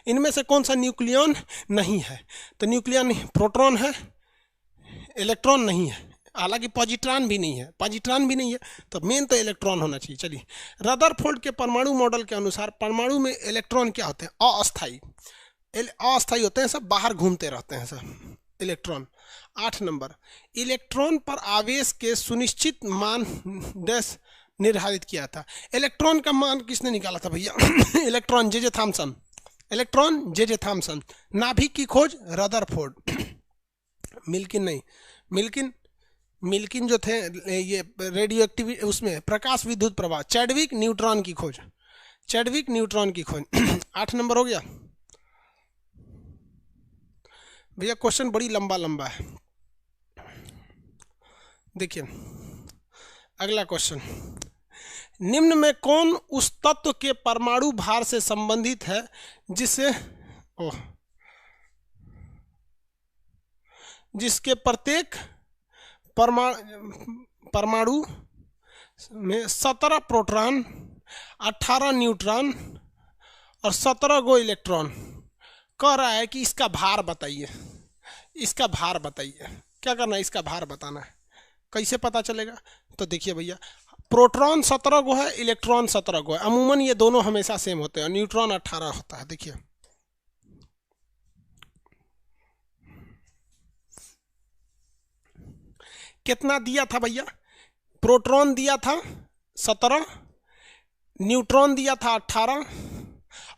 इनमें से कौन सा न्यूक्लियॉन नहीं है? तो न्यूक्लियॉन नहीं, प्रोटॉन है, इलेक्ट्रॉन नहीं है, हालांकि पॉजिट्रॉन भी नहीं है, पॉजिट्रॉन भी नहीं है, तो मेन तो इलेक्ट्रॉन होना चाहिए। चलिए, रदरफोर्ड के परमाणु मॉडल के अनुसार परमाणु में इलेक्ट्रॉन क्या होते हैं? अस्थायी। अस्थायी होते हैं, सब बाहर घूमते रहते हैं सब इलेक्ट्रॉन। 8 नंबर, इलेक्ट्रॉन पर आवेश के सुनिश्चित मान डैश निर्धारित किया था। इलेक्ट्रॉन का मान किसने निकाला था भैया? Electron J Thomson. Electron J Thomson. नाभिक की खोज रदरफोर्ड। मिल्किन नहीं, मिल्किन जो थे ये रेडियो एक्टिव, उसमें प्रकाश विद्युत प्रवाह। चैडविक न्यूट्रॉन की खोज। चैडविक न्यूट्रॉन की खोज। 8 नंबर हो गया भैया। क्वेश्चन बड़ी लंबा है, देखिए अगला क्वेश्चन, निम्न में कौन उस तत्व के परमाणु भार से संबंधित है जिसके प्रत्येक परमाणु में 17 प्रोटॉन, 18 न्यूट्रॉन और 17 गो इलेक्ट्रॉन। कह रहा है कि इसका भार बताइए। इसका भार बताइए, क्या करना है? इसका भार बताना है। कैसे पता चलेगा? तो देखिए भैया, प्रोटॉन 17 गो है, इलेक्ट्रॉन 17 गो है। अमूमन ये दोनों हमेशा सेम होते हैं। न्यूट्रॉन 18 होता है। देखिए कितना दिया था भैया? प्रोटॉन दिया था 17, न्यूट्रॉन दिया था 18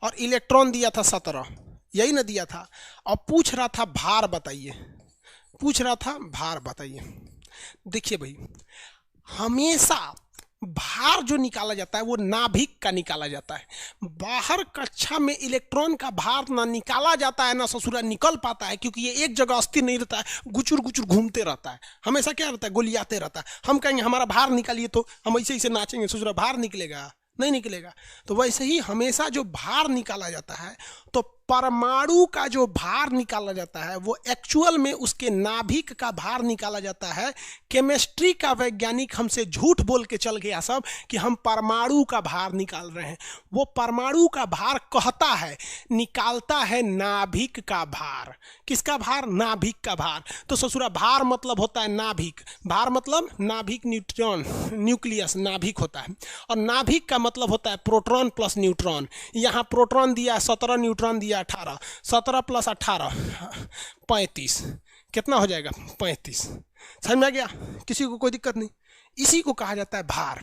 और इलेक्ट्रॉन दिया था 17, यही ना दिया था। और पूछ रहा था भार बताइए, पूछ रहा था भार बताइए। देखिए भाई, हमेशा भार जो निकाला जाता है वो नाभिक का निकाला जाता है। बाहर कक्षा में इलेक्ट्रॉन का भार ना निकाला जाता है ना ससुरा निकल पाता है, क्योंकि ये एक जगह स्थिर नहीं रहता है, गुचुर गुचुर घूमते रहता है। हमेशा क्या रहता है? गोलियाते रहता है। हम कहेंगे हमारा भार निकालिए, तो हम ऐसे ऐसे नाचेंगे, ससुरा भार निकलेगा? नहीं निकलेगा। तो वैसे ही हमेशा जो भार निकाला जाता है तो परमाणु का जो भार निकाला जाता है वो एक्चुअल में उसके नाभिक का भार निकाला जाता है। केमिस्ट्री का वैज्ञानिक हमसे झूठ बोल के चल गया सब कि हम परमाणु का भार निकाल रहे हैं। वो परमाणु का भार कहता है, निकालता है नाभिक का भार। किसका भार? नाभिक का भार। तो ससुरा भार मतलब होता है नाभिक, भार मतलब नाभिक, न्यूट्रॉन, न्यूक्लियस नाभिक होता है, और नाभिक का मतलब होता है प्रोटॉन प्लस न्यूट्रॉन। यहाँ प्रोटॉन दिया 17, न्यूट्रॉन दिया 18, 17 + 18 35, कितना हो जाएगा? 35। समझ में आ गया? किसी को कोई दिक्कत नहीं? इसी को कहा जाता है भार।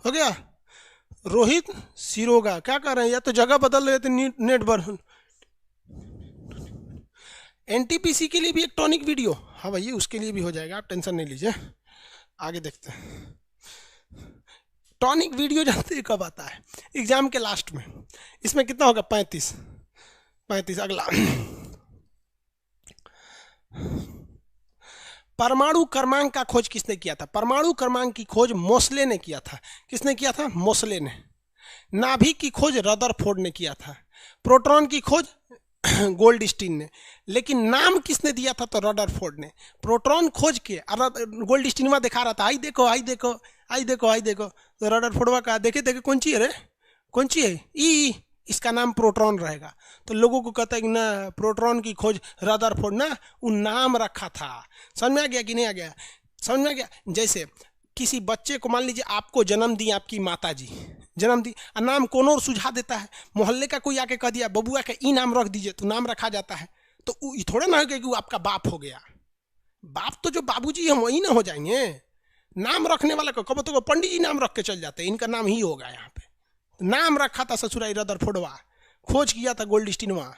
हो गया? रोहित सिरोगा क्या कर रहे हैं? या तो जगह बदल रहे थे, नेट पर। एनटीपीसी के लिए भी एक टॉनिक वीडियो, हाँ भैया उसके लिए भी हो जाएगा, आप टेंशन नहीं लीजिए। आगे देखते हैं। टॉनिक वीडियो जानते हैं कब आता है? एग्जाम के लास्ट में। इसमें कितना होगा? 35। अगला, परमाणु क्रमांक का खोज किसने किया था? परमाणु क्रमांक की खोज मोसले ने किया था। किसने किया था? मोसले ने। नाभिक की खोज रदरफोर्ड ने किया था। प्रोटॉन की खोज गोल्डस्टीन ने। लेकिन नाम किसने दिया था? तो रदरफोर्ड ने। प्रोटॉन खोज के गोल्डस्टीन दिखा रहा था, आई देखो आई देखो आई देखो आई देखो, तो रदरफोर्ड का देखे देखे कौन सी है रे, कौन सी है? ई, इसका नाम प्रोटॉन रहेगा। तो लोगों को कहता है कि ना प्रोटॉन की खोज रदरफोर्ड, ना वो नाम रखा था। समझ में आ गया कि नहीं आ गया? समझ में आ गया? जैसे किसी बच्चे को मान लीजिए आपको जन्म दी आपकी माता जी, जन्म दी, नाम कौन और सुझा देता है? मोहल्ले का कोई आके कह दिया बबुआ का ई नाम रख दीजिए, तो नाम रखा जाता है। तो थोड़ा ना हो गया कि वो आपका बाप हो गया। बाप तो जो बाबूजी हम वही ना हो जाएंगे। नाम रखने वाला को कब तो पंडित जी नाम रख के चल जाते हैं, इनका नाम ही होगा यहाँ पे। नाम रखा था ससुराई रदरफोर्डवा, खोज किया था गोल्डस्टीनवा।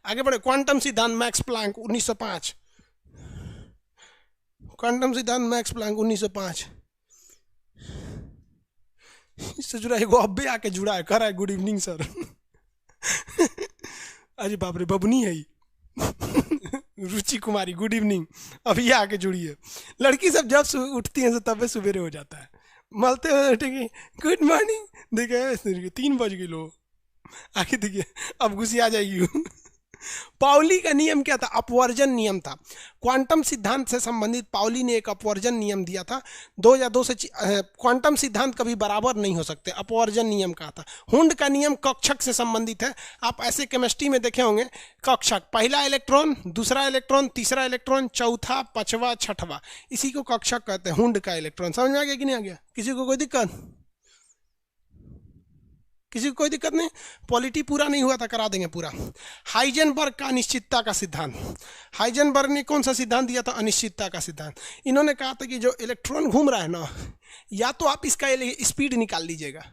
आगे बढ़े। क्वांटम सिद्धांत मैक्स प्लांक 1905। क्वांटम सिद्धांत मैक्स प्लांक 1905। ससुराई को अब्बे आके जुड़ा है, कर रहा है गुड इवनिंग सर। अरे बाप रे, बबनी है रुचि कुमारी, गुड इवनिंग। अब ये आके जुड़ी है। लड़की सब जब उठती हैं तब सुबेरे हो जाता है, मलते हुए उठेंगे गुड मॉर्निंग, देखिए 3 बज गए लो, आगे देखिए अब गुस्सी आ जाएगी। पाउली का नियम क्या था? अपवर्जन नियम था। क्वांटम सिद्धांत से संबंधित पाउली ने एक अपवर्जन नियम दिया था। 2 या 2 से क्वांटम सिद्धांत कभी बराबर नहीं हो सकते, अपवर्जन नियम कहा था। हुंड का नियम कक्षक से संबंधित है। आप ऐसे केमिस्ट्री में देखे होंगे, कक्षक, पहला इलेक्ट्रॉन, दूसरा इलेक्ट्रॉन, तीसरा इलेक्ट्रॉन, चौथा, पांचवा, छठवा, इसी को कक्षक कहते हैं। हुंड का इलेक्ट्रॉन। समझ में आ गया कि नहीं आ गया? किसी को कोई दिक्कत? किसी को कोई दिक्कत नहीं? पॉलिटी पूरा नहीं हुआ था, करा देंगे पूरा। हाइजेनबर्ग का अनिश्चितता का सिद्धांत। हाइजेनबर्ग ने कौन सा सिद्धांत दिया था? अनिश्चितता का सिद्धांत। इन्होंने कहा था कि जो इलेक्ट्रॉन घूम रहा है ना, या तो आप इसका स्पीड निकाल लीजिएगा।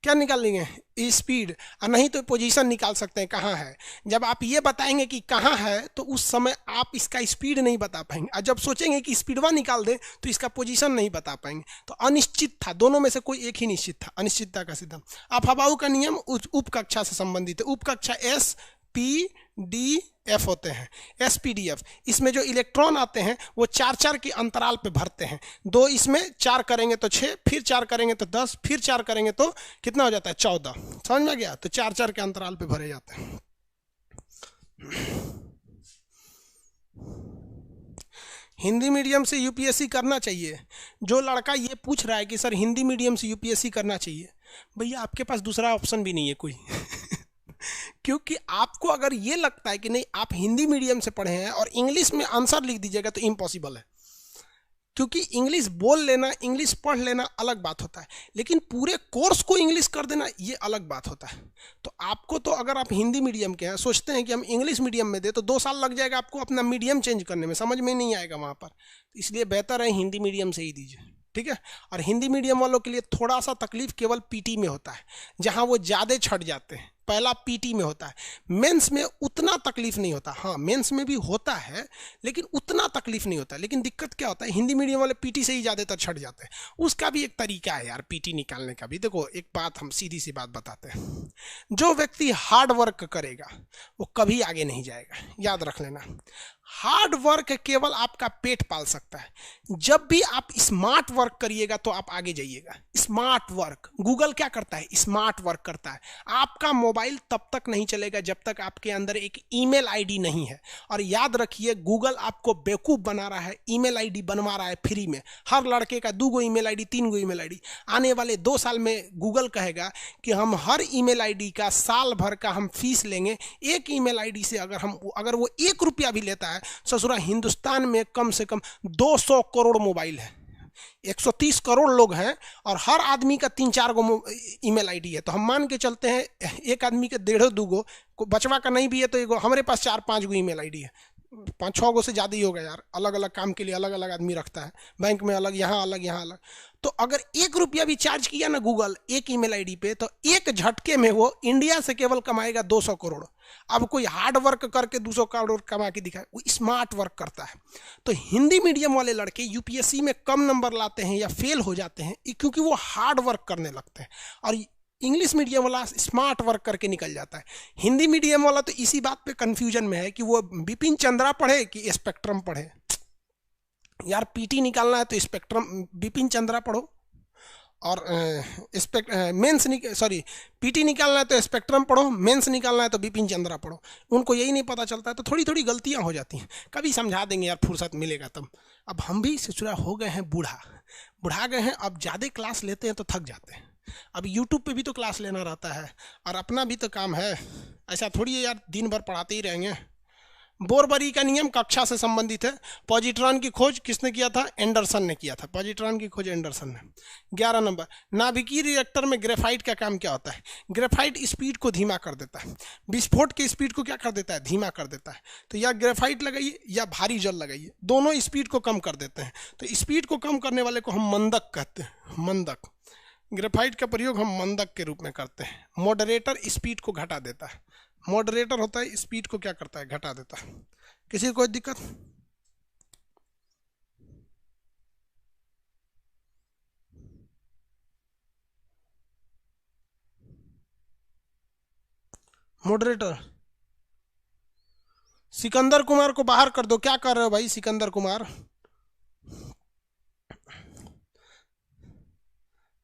क्या निकाल लेंगे? स्पीड, और नहीं तो पोजीशन निकाल सकते हैं कहाँ है। जब आप ये बताएंगे कि कहाँ है तो उस समय आप इसका स्पीड नहीं बता पाएंगे, और जब सोचेंगे कि स्पीडवा निकाल दें तो इसका पोजीशन नहीं बता पाएंगे। तो अनिश्चित था, दोनों में से कोई एक ही निश्चित था, अनिश्चितता का सिद्धांत। अफबाऊ का नियम उपकक्षा से संबंधित है। उपकक्षा SPDF होते हैं, SPDF। इसमें जो इलेक्ट्रॉन आते हैं वो 4-4 के अंतराल पे भरते हैं। 2 इसमें, 4 करेंगे तो 6, फिर 4 करेंगे तो 10, फिर 4 करेंगे तो कितना हो जाता है? 14। समझ में गया? तो 4-4 के अंतराल पे भरे जाते हैं। हिंदी मीडियम से यूपीएससी करना चाहिए। जो लड़का ये पूछ रहा है कि सर हिंदी मीडियम से यूपीएससी करना चाहिए, भैया आपके पास दूसरा ऑप्शन भी नहीं है कोई। क्योंकि आपको अगर ये लगता है कि नहीं आप हिंदी मीडियम से पढ़े हैं और इंग्लिश में आंसर लिख दीजिएगा, तो इम्पॉसिबल है। क्योंकि इंग्लिश बोल लेना, इंग्लिश पढ़ लेना अलग बात होता है, लेकिन पूरे कोर्स को इंग्लिश कर देना ये अलग बात होता है। तो आपको तो अगर आप हिंदी मीडियम के हैं, सोचते हैं कि हम इंग्लिश मीडियम में दे, तो 2 साल लग जाएगा आपको अपना मीडियम चेंज करने में, समझ में नहीं आएगा वहाँ पर। इसलिए बेहतर है हिंदी मीडियम से ही दीजिए, ठीक है। और हिंदी मीडियम वालों के लिए थोड़ा सा तकलीफ केवल पीटी में होता है, जहाँ वो ज़्यादा छट जाते हैं। पहला पीटी में होता है, मेंस में उतना तकलीफ नहीं होता। हाँ, मेंस में भी होता है लेकिन उतना तकलीफ नहीं होता। लेकिन दिक्कत क्या होता है, हिंदी मीडियम वाले पीटी से ही ज़्यादातर छट जाते हैं। उसका भी एक तरीका है यार पीटी निकालने का भी। देखो एक बात हम सीधी सी बात बताते हैं, जो व्यक्ति हार्ड वर्क करेगा वो कभी आगे नहीं जाएगा, याद रख लेना। हार्ड वर्क केवल आपका पेट पाल सकता है। जब भी आप स्मार्ट वर्क करिएगा तो आप आगे जाइएगा। स्मार्ट वर्क, गूगल क्या करता है? स्मार्ट वर्क करता है। आपका मोबाइल तब तक नहीं चलेगा जब तक आपके अंदर एक ईमेल आईडी नहीं है। और याद रखिए, गूगल आपको बेवकूफ बना रहा है, ईमेल आईडी बनवा रहा है फ्री में। हर लड़के का 2 गो ईमेल आईडी, 3 गो ईमेल आईडी। आने वाले 2 साल में गूगल कहेगा कि हम हर ईमेल आईडी का साल भर का हम फीस लेंगे। एक ईमेल आईडी से अगर वो 1 रुपया भी लेता है, ससुरा हिंदुस्तान में कम से कम 200 करोड़ मोबाइल है, 130 करोड़ लोग हैं, और हर आदमी का 3-4 गो ईमेल आईडी है। तो हम मान के चलते हैं एक आदमी के 1.5-2 गो, बचवा का नहीं भी है तो एगो हमारे पास 4-5 गो ईमेल आईडी है। 5-6 गो से ज़्यादा ही होगा यार। अलग अलग काम के लिए अलग अलग आदमी रखता है, बैंक में अलग, यहाँ अलग, यहाँ अलग। तो अगर 1 रुपया भी चार्ज किया ना गूगल एक ईमेल आईडी पे, तो एक झटके में वो इंडिया से केवल कमाएगा 200 करोड़। अब कोई हार्ड वर्क करके 200 करोड़ कमा के दिखाए, वो स्मार्ट वर्क करता है। तो हिंदी मीडियम वाले लड़के यूपीएससी में कम नंबर लाते हैं या फेल हो जाते हैं क्योंकि वो हार्ड वर्क करने लगते हैं। और इंग्लिश मीडियम वाला स्मार्ट वर्क करके निकल जाता है। हिंदी मीडियम वाला तो इसी बात पे कंफ्यूजन में है कि वो बिपिन चंद्रा पढ़े कि स्पेक्ट्रम पढ़े। यार पीटी निकालना है तो स्पेक्ट्रम बिपिन चंद्रा पढ़ो, और पीटी निकालना है तो स्पेक्ट्रम पढ़ो, मेंस निकालना है तो बिपिन चंद्रा पढ़ो। उनको यही नहीं पता चलता है, तो थोड़ी थोड़ी गलतियां हो जाती हैं। कभी समझा देंगे यार, फुर्सत मिलेगा तब। अब हम भी ससुरा हो गए हैं बुढ़ा गए हैं, अब ज़्यादा क्लास लेते हैं तो थक जाते हैं। अब यूट्यूब पे भी तो क्लास लेना रहता है, और अपना भी तो काम है। ऐसा थोड़ी है यार दिन भर पढ़ाते ही रहेंगे। बोरबरी का नियम कक्षा से संबंधित है। पॉजिट्रॉन की खोज किसने किया था? एंडरसन ने किया था। पॉजिट्रॉन की खोज एंडरसन ने। 11 नंबर, नाभिकीय रिएक्टर में ग्रेफाइट का काम क्या होता है? ग्रेफाइट स्पीड को धीमा कर देता है। विस्फोट की स्पीड को क्या कर देता है? धीमा कर देता है। तो या ग्रेफाइट लगाइए या भारी जल लगाइए, दोनों स्पीड को कम कर देते हैं। तो स्पीड को कम करने वाले को हम मंदक कहते हैं। मंदक, ग्रेफाइट का प्रयोग हम मंदक के रूप में करते हैं। मॉडरेटर स्पीड को घटा देता है। मॉडरेटर होता है स्पीड को क्या करता है? घटा देता है। किसी को कोई दिक्कत? मॉडरेटर सिकंदर कुमार को बाहर कर दो। क्या कर रहे हो भाई सिकंदर कुमार?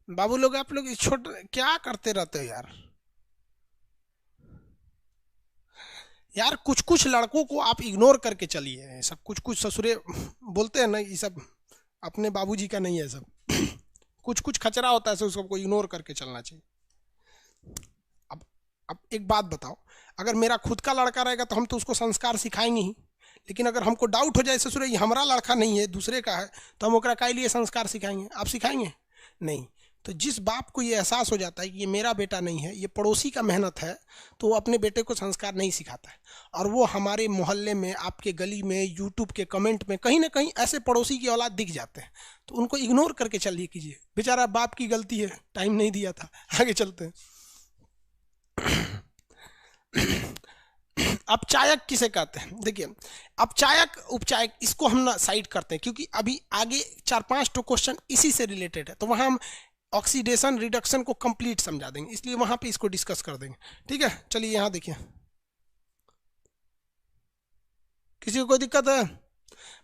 बाबू लोग, आप लोग छोटे क्या करते रहते हो यार? यार कुछ कुछ लड़कों को आप इग्नोर करके चलिए। सब कुछ कुछ ससुरे बोलते हैं ना, ये सब अपने बाबूजी का नहीं है सब। कुछ कुछ खचरा होता है, उसको इग्नोर करके चलना चाहिए। अब एक बात बताओ, अगर मेरा खुद का लड़का रहेगा तो हम तो उसको संस्कार सिखाएंगे ही, लेकिन अगर हमको डाउट हो जाए ससुरे ये हमारा लड़का नहीं है दूसरे का है, तो हम ओकरा काहे लिए संस्कार सिखाएंगे? आप सिखाएंगे नहीं। तो जिस बाप को ये एहसास हो जाता है कि ये मेरा बेटा नहीं है, ये पड़ोसी का मेहनत है, तो वो अपने बेटे को संस्कार नहीं सिखाता है। और वो हमारे मोहल्ले में, आपके गली में, यूट्यूब के कमेंट में कहीं ना कहीं ऐसे पड़ोसी की औलाद दिख जाते हैं, तो उनको इग्नोर करके चलिए कीजिए। बेचारा बाप की गलती है, टाइम नहीं दिया था। आगे चलते हैं। अपचायक किसे कहते हैं? देखिए, अपचायक उपचायक इसको हम ना साइड करते हैं, क्योंकि अभी आगे 4-5 तो क्वेश्चन इसी से रिलेटेड है, तो वहां हम ऑक्सीडेशन रिडक्शन को कंप्लीट समझा देंगे, इसलिए वहां पे इसको डिस्कस कर देंगे। ठीक है, चलिए यहां देखिए। किसी को कोई दिक्कत है?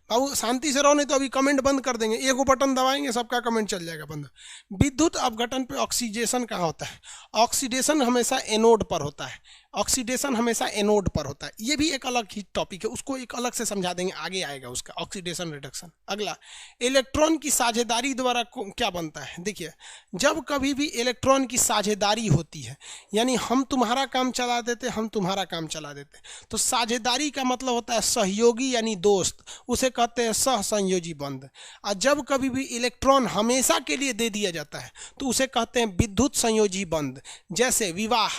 बाबू शांति से रहो, नहीं तो अभी कमेंट बंद कर देंगे। एक बटन दबाएंगे सबका कमेंट चल जाएगा बंद। विद्युत अपघटन पे ऑक्सीडेशन कहाँ होता है? ऑक्सीडेशन हमेशा एनोड पर होता है। ऑक्सीडेशन हमेशा एनोड पर होता है। ये भी एक अलग ही टॉपिक है, उसको एक अलग से समझा देंगे, आगे आएगा उसका ऑक्सीडेशन रिडक्शन। अगला, इलेक्ट्रॉन की साझेदारी द्वारा क्या बनता है? देखिए, जब कभी भी इलेक्ट्रॉन की साझेदारी होती है, यानी हम तुम्हारा काम चला देते, हम तुम्हारा काम चला देते, तो साझेदारी का मतलब होता है सहयोगी यानी दोस्त, उसे कहते हैं सहसंयोजी बंध। और जब कभी भी इलेक्ट्रॉन हमेशा के लिए दे दिया जाता है तो उसे कहते हैं विद्युत संयोजी बंध। जैसे विवाह,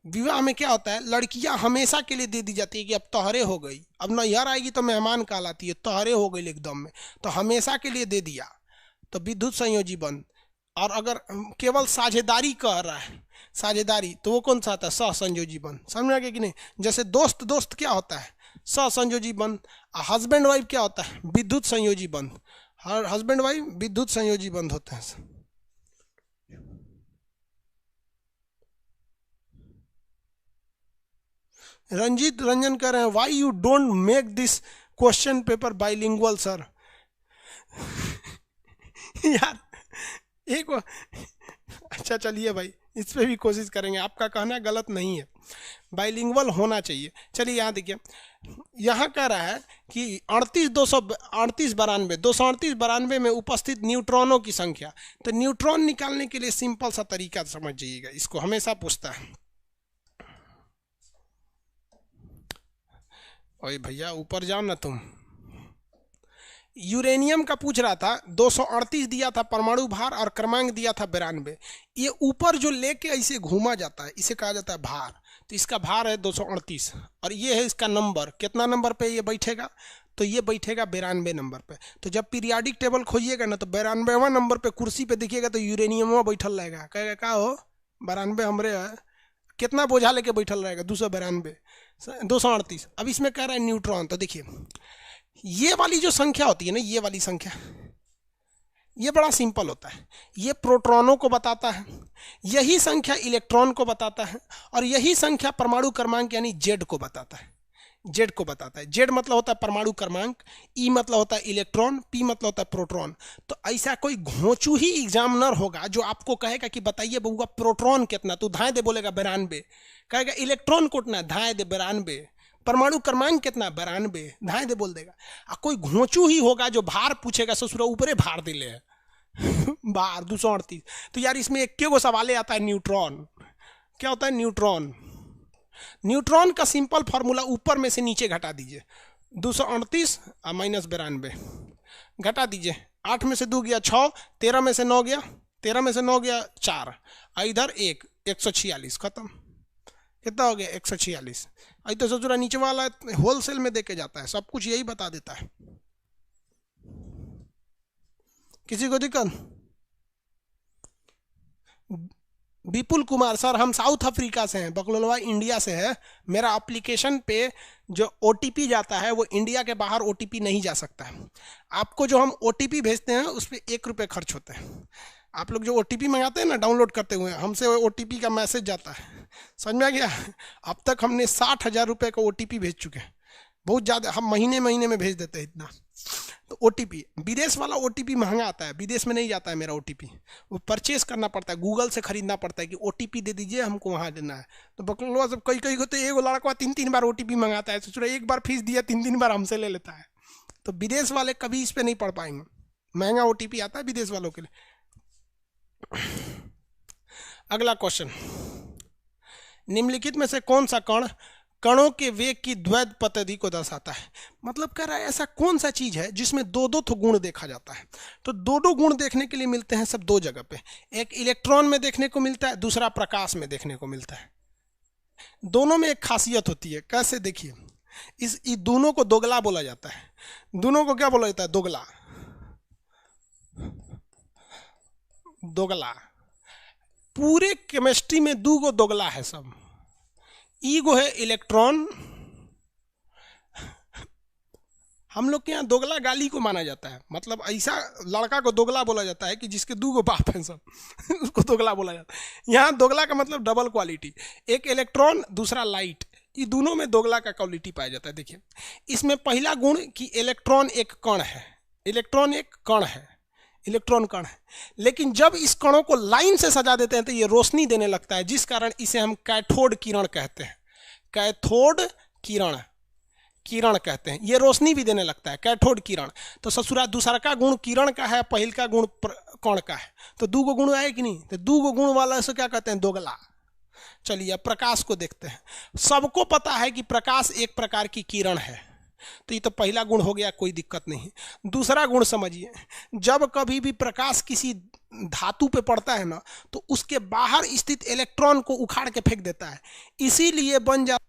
विवाह में क्या होता है? लड़कियां हमेशा के लिए दे दी जाती है कि अब तोहरे हो गई, अब नैहर आएगी तो मेहमान कहलाती है, तोहरे हो गई एकदम में, तो हमेशा के लिए दे दिया, तो विद्युत संयोजी बंध। और अगर केवल साझेदारी कह रहा है, साझेदारी, तो वो कौन सा आता है? सहसंयोजी बंध। समझ में आ गया कि नहीं? जैसे दोस्त दोस्त क्या होता है? सहसंयोजी बंध। हस्बैंड वाइफ क्या होता है? विद्युत संयोजी बंध। हर हस्बैंड वाइफ विद्युत संयोजी बंध होते हैं। रंजीत रंजन कह रहे हैं why you don't make this question paper bilingual sir. यार एक अच्छा चलिए भाई, इस पे भी कोशिश करेंगे, आपका कहना गलत नहीं है, बाइलिंगुअल होना चाहिए। चलिए यहाँ देखिए, यहाँ कह रहा है कि 238 में उपस्थित न्यूट्रॉनों की संख्या। तो न्यूट्रॉन निकालने के लिए सिंपल सा तरीका समझ जाइएगा, इसको हमेशा पूछता है। ओए भैया ऊपर जाओ ना तुम। यूरेनियम का पूछ रहा था, 238 दिया था परमाणु भार और क्रमांक दिया था 92। ये ऊपर जो लेके ऐसे घूमा जाता है इसे कहा जाता है भार। तो इसका भार है 238 और ये है इसका नंबर, कितना नंबर पे ये बैठेगा, तो ये बैठेगा 92 नंबर पे। तो जब पीरियाडिक टेबल खोजिएगा ना तो 92वां नंबर पे कुर्सी पे देखिएगा तो यूरेनियम बैठल रहेगा, कहेगा का हो 92 हमरे है, कितना बोझा लेके बैठल रहेगा 292 238। अब इसमें कह रहा है न्यूट्रॉन, तो देखिए ये वाली जो संख्या होती है ना, ये वाली संख्या, ये बड़ा सिंपल होता है, ये प्रोटॉनों को बताता है, यही संख्या इलेक्ट्रॉन को बताता है, और यही संख्या परमाणु क्रमांक यानी जेड को बताता है। जेड को बताता है, जेड मतलब होता है परमाणु क्रमांक, ई मतलब होता है इलेक्ट्रॉन, पी मतलब होता है प्रोटॉन। तो ऐसा कोई घोंचू ही एग्जामिनर होगा जो आपको कहेगा कि बताइए बउआ प्रोटॉन कितना, तो धाए दे बोलेगा 92, कहेगा इलेक्ट्रॉन कितना, धाए दे 92, परमाणु क्रमांक कितना 92, धाए दे बोल देगा। आ कोई घोंचू ही होगा जो भार पूछेगा, ससुरा ऊपरे भार दिले है भार 238। तो यार इसमें एक गो सवाल आता है न्यूट्रॉन, क्या होता है न्यूट्रॉन। न्यूट्रॉन का सिंपल फार्मूला ऊपर में से नीचे घटा दीजिए, 238 और माइनस 92 घटा दीजिए, 8 में से 2 गया 6, 13 में से 9 गया, 13 में से 9 गया 4, इधर 146, खत्म। कितना हो गया 146। आई तो सोच रहा नीचे वाला होलसेल में देके जाता है, सब कुछ यही बता देता है। किसी को दिक्कत? विपुल कुमार सर हम साउथ अफ्रीका से हैं, बकलोलवा इंडिया से है। मेरा एप्लीकेशन पे जो ओटीपी जाता है वो इंडिया के बाहर ओटीपी नहीं जा सकता है। आपको जो हम ओटीपी भेजते हैं उस पर 1 रुपये खर्च होते हैं। आप लोग जो ओटीपी मंगाते हैं ना डाउनलोड करते हुए, हमसे ओटीपी का मैसेज जाता है, समझ में आ गया। अब तक हमने 60,000 रुपये का ओटीपी भेज चुके हैं, बहुत ज़्यादा, हम महीने महीने में भेज देते हैं इतना। तो ओटीपी, विदेश वाला ओटीपी महंगा आता है, विदेश में नहीं जाता है मेरा ओटीपी, वो परचेस करना पड़ता है, गूगल से खरीदना पड़ता है कि ओटीपी दे दीजिए हमको वहाँ देना है। तो बकलोवा सब कई कई को तो एक लड़का 3-3 बार ओटीपी मंगाता है, सोच रहे एक बार फीस दिया 3-3 बार हमसे ले लेता है। तो विदेश वाले कभी इस पर नहीं पढ़ पाएंगे, महंगा ओटीपी आता है विदेश वालों के लिए। अगला क्वेश्चन, निम्नलिखित में से कौन सा कण कणों के वेग की द्वैध पद्धति को दर्शाता है। मतलब कह रहा है ऐसा कौन सा चीज है जिसमें दो दो तो गुण देखा जाता है। तो दो दो गुण देखने के लिए मिलते हैं सब दो जगह पे, एक इलेक्ट्रॉन में देखने को मिलता है, दूसरा प्रकाश में देखने को मिलता है। दोनों में एक खासियत होती है, कैसे देखिए, इस दोनों को दोगला बोला जाता है। दोनों को क्या बोला जाता है? दोगला। दोगला पूरे केमिस्ट्री में दो गो दोगला है सब। ईगो है इलेक्ट्रॉन, हम लोग के यहाँ दोगला गाली को माना जाता है, मतलब ऐसा लड़का को दोगला बोला जाता है कि जिसके दो गो बाप हैं सब उसको दोगला बोला जाता है। यहाँ दोगला का मतलब डबल क्वालिटी, एक इलेक्ट्रॉन दूसरा लाइट, ये दोनों में दोगला का क्वालिटी पाया जाता है। देखिए इसमें पहला गुण कि इलेक्ट्रॉन एक कण है, इलेक्ट्रॉन एक कण है, इलेक्ट्रॉन कण है, लेकिन जब इस कणों को लाइन से सजा देते हैं तो ये रोशनी देने लगता है, जिस कारण इसे हम कैथोड किरण कहते हैं। कैथोड किरण किरण कहते हैं, ये रोशनी भी देने लगता है, कैथोड किरण। तो ससुरा दूसरा का गुण किरण का है, पहल का गुण कण का है, तो दो गो गुण आए कि नहीं, तो दो गो गुण वाला से क्या कहते हैं? दोगला। चलिए अब प्रकाश को देखते हैं। सबको पता है कि प्रकाश एक प्रकार की किरण है, तो ये तो पहला गुण हो गया, कोई दिक्कत नहीं। दूसरा गुण समझिए, जब कभी भी प्रकाश किसी धातु पे पड़ता है ना तो उसके बाहर स्थित इलेक्ट्रॉन को उखाड़ के फेंक देता है, इसीलिए बन जाता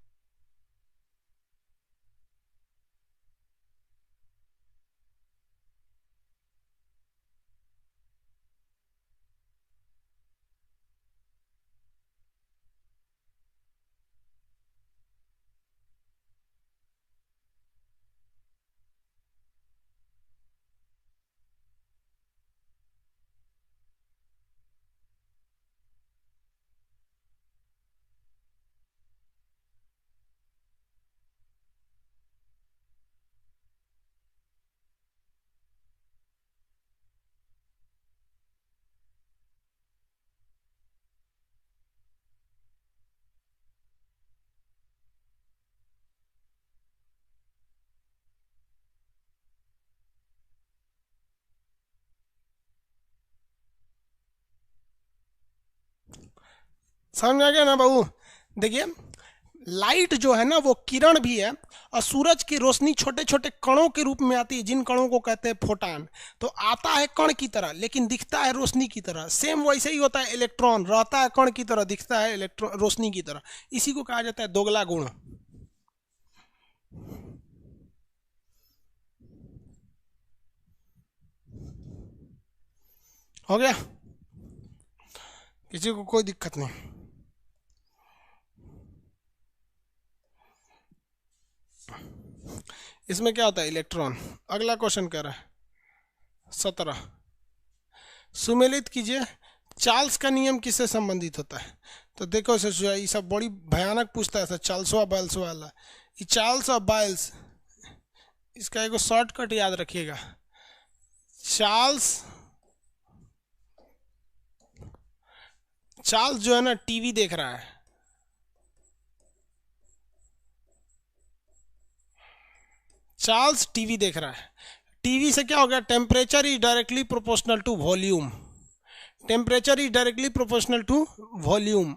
समझ में आ गया ना बाबू? देखिए लाइट जो है ना वो किरण भी है, और सूरज की रोशनी छोटे छोटे कणों के रूप में आती है, जिन कणों को कहते हैं फोटान। तो आता है कण की तरह लेकिन दिखता है रोशनी की तरह। सेम वैसे ही होता है इलेक्ट्रॉन, रहता है कण की तरह, दिखता है इलेक्ट्रॉन रोशनी की तरह। इसी को कहा जाता है दोगला गुण। हो गया? किसी को कोई दिक्कत नहीं? इसमें क्या होता है इलेक्ट्रॉन। अगला क्वेश्चन कह रहा है 17, सुमेलित कीजिए चार्ल्स का नियम किससे संबंधित होता है। तो देखो ये सब बड़ी भयानक पूछता है सर, चार्ल्सवा बायल्स वाला। ये चार्ल्स और बायल्स, इसका एक शॉर्टकट याद रखिएगा। चार्ल्स जो है ना टीवी देख रहा है, चार्ल्स टीवी देख रहा है। टीवी से क्या हो गया, temperature is directly proportional to volume. Temperature is directly proportional to volume,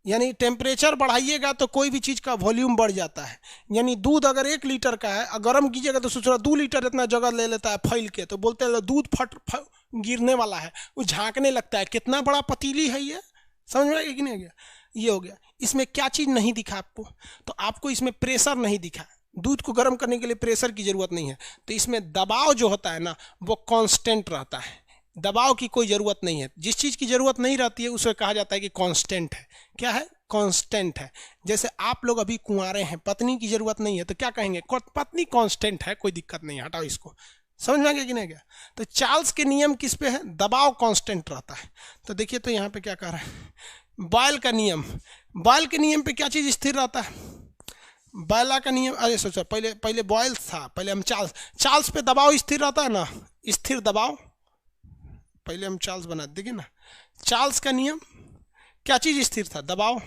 यानी टेम्परेचर बढ़ाइएगा तो कोई भी चीज़ का वॉल्यूम बढ़ जाता है। यानी दूध अगर 1 लीटर का है और गर्म कीजिएगा तो सोच रहा 2 लीटर इतना जगह ले लेता है फैल के, तो बोलते हैं दूध फट गिरने वाला है, वो झांकने लगता है, कितना बड़ा पतीली है ये। समझ में आ गया कि नहीं आ गया? ये हो गया। इसमें क्या चीज़ नहीं दिखा आपको, तो आपको इसमें प्रेशर नहीं दिखा। दूध को गर्म करने के लिए प्रेशर की जरूरत नहीं है, तो इसमें दबाव जो होता है ना वो कांस्टेंट रहता है। दबाव की कोई ज़रूरत नहीं है। जिस चीज़ की ज़रूरत नहीं रहती है उसे कहा जाता है कि कांस्टेंट है। क्या है? कांस्टेंट है। जैसे आप लोग अभी कुंवारे हैं, पत्नी की ज़रूरत नहीं है, तो क्या कहेंगे? पत्नी कांस्टेंट है, कोई दिक्कत नहीं है, हटाओ इसको। समझ में आ गया कि नहीं गया? तो चार्ल्स के नियम किस पे है? दबाव कांस्टेंट रहता है। तो देखिए तो यहाँ पे क्या कह रहा है, बॉयल का नियम। बॉयल के नियम पे क्या चीज़ स्थिर रहता है? बॉयला का नियम, अरे सोचो पहले बॉयल्स था, पहले हम चार्ल्स पे दबाव स्थिर रहता है ना, स्थिर दबाव। पहले हम चार्ल्स बना देखिए ना, चार्ल्स का नियम क्या चीज़ स्थिर था? दबाव।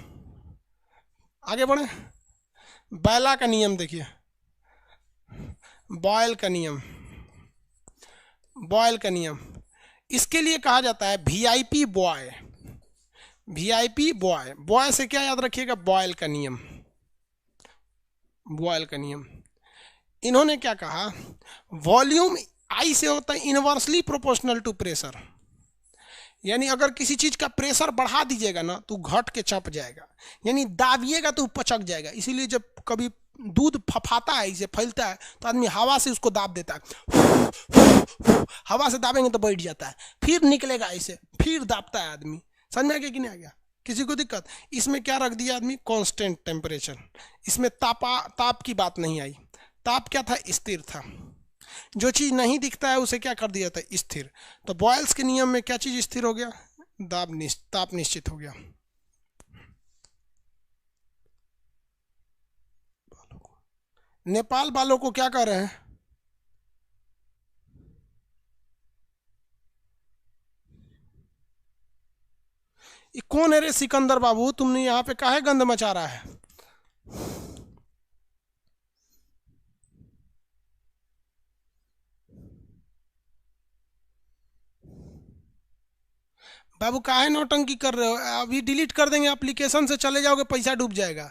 आगे बढ़े, बॉयला का नियम देखिए, बॉयल का नियम, बॉयल का नियम इसके लिए कहा जाता है VIP boy. VIP boy, boy से क्या याद रखिएगा? बॉयल का नियम, बॉयल का नियम। इन्होंने क्या कहा, वॉल्यूम आई से होता है इनवर्सली प्रोपोर्शनल टू प्रेशर। यानी अगर किसी चीज का प्रेशर बढ़ा दीजिएगा ना तो घट के चप जाएगा, यानी दाबिएगा तो पचक जाएगा। इसीलिए जब कभी दूध फफाता है, इसे फैलता है, तो आदमी हवा से उसको दाब देता है। हवा से दाबेंगे तो बैठ जाता है, फिर निकलेगा ऐसे, फिर दाबता है आदमी। समझ में आ गया कि नहीं आ गया? किसी को दिक्कत? इसमें क्या रख दिया आदमी? Constant temperature. इसमें ताप की बात नहीं आई। ताप क्या था? स्थिर था। जो चीज नहीं दिखता है उसे क्या कर दिया था? स्थिर। तो बॉयल्स के नियम में क्या चीज स्थिर हो गया? ताप निश्चित हो गया। नेपाल वालों को क्या कह रहे हैं? ये कौन है रे सिकंदर बाबू, तुमने यहाँ पे काहे गंद मचा रहा है? बाबू काहे नौटंकी कर रहे हो? अभी डिलीट कर देंगे, एप्लीकेशन से चले जाओगे, पैसा डूब जाएगा।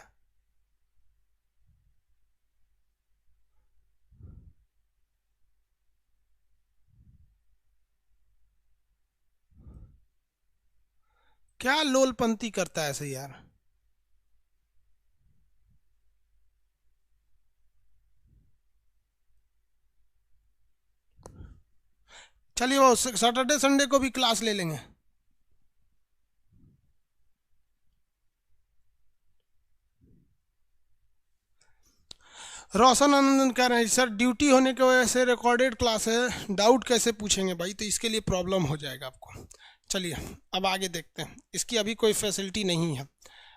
क्या लोलपंती करता है ऐसे यार? चलिए वो सैटरडे संडे को भी क्लास ले लेंगे। रोशन आनंदन कह रहे हैं सर ड्यूटी होने की वजह से रिकॉर्डेड क्लास है, डाउट कैसे पूछेंगे भाई? तो इसके लिए प्रॉब्लम हो जाएगा आपको। चलिए अब आगे देखते हैं, इसकी अभी कोई फैसिलिटी नहीं है।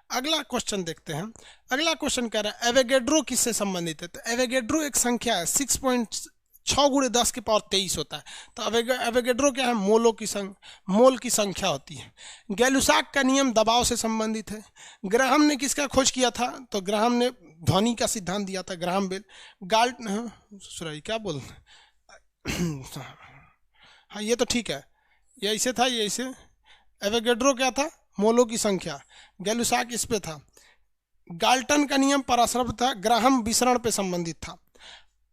अगला क्वेश्चन देखते हैं। अगला क्वेश्चन कह रहा है एवोगैड्रो किससे संबंधित है? तो एवोगैड्रो एक संख्या है, 6.6 × 10⁻23 होता है। तो एवोगैड्रो क्या है? मोल की संख्या होती है। गैलुसाक का नियम दबाव से संबंधित है। ग्राहम ने किसका खोज किया था? तो ग्राहम ने ध्वनि का सिद्धांत दिया था, ग्राहम बेल। क्या बोल हाँ ये तो ठीक है, ये ऐसे था, ये ऐसे। एवोगैड्रो क्या था? मोलों की संख्या, गैलुसाक इस पे था। गाल्टन का नियम परस्पर था, ग्राहम विसरण पे संबंधित था।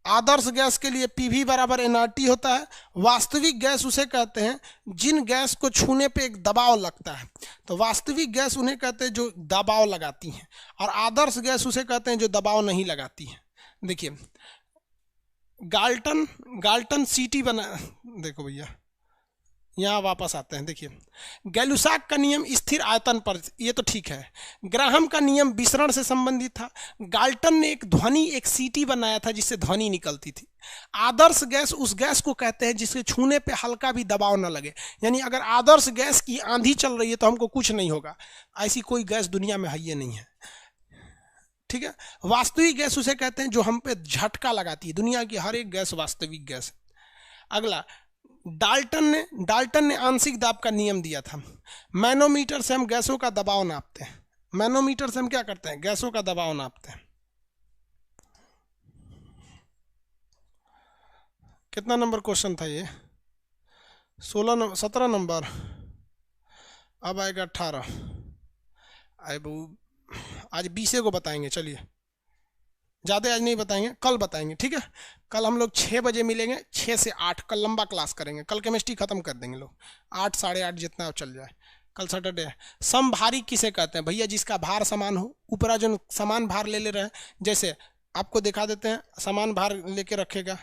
आदर्श गैस के लिए पीवी बराबर एनआरटी होता है। वास्तविक गैस उसे कहते हैं जिन गैस को छूने पे एक दबाव लगता है, तो वास्तविक गैस उन्हें कहते हैं जो दबाव लगाती हैं, और आदर्श गैस उसे कहते हैं जो दबाव नहीं लगाती हैं। देखिए गाल्टन सीटी बना, देखो भैया यहाँ वापस आते हैं। देखिए गैलुसाक का नियम स्थिर आयतन पर, ये तो ठीक है। ग्राहम का नियम विसरण से संबंधित था। गाल्टन ने एक ध्वनि, एक सीटी बनाया था जिससे ध्वनि निकलती थी। आदर्श गैस उस गैस को कहते हैं जिसके छूने पे हल्का भी दबाव न लगे, यानी अगर आदर्श गैस की आंधी चल रही है तो हमको कुछ नहीं होगा, ऐसी कोई गैस दुनिया में है ही नहीं है, ठीक है। वास्तविक गैस उसे कहते हैं जो हम पे झटका लगाती है। दुनिया की हर एक गैस वास्तविक गैस है। अगला, डाल्टन ने आंशिक दाब का नियम दिया था। मैनोमीटर से हम गैसों का दबाव नापते हैं। मैनोमीटर से हम क्या करते हैं? गैसों का दबाव नापते हैं। कितना नंबर क्वेश्चन था ये? 17 नंबर। अब आएगा 18। आए बहू, आज 20 को बताएंगे। चलिए ज़्यादा आज नहीं बताएंगे, कल बताएंगे, ठीक है। कल हम लोग 6 बजे मिलेंगे, 6 से 8। कल लंबा क्लास करेंगे। कल केमिस्ट्री खत्म कर देंगे लोग, 8 साढ़े 8 जितना चल जाए। कल सैटरडे है। समभारी किसे कहते हैं? भैया जिसका भार समान हो, ऊपरा जो समान भार ले रहे हैं। जैसे आपको दिखा देते हैं, समान भार लेके रखेगा।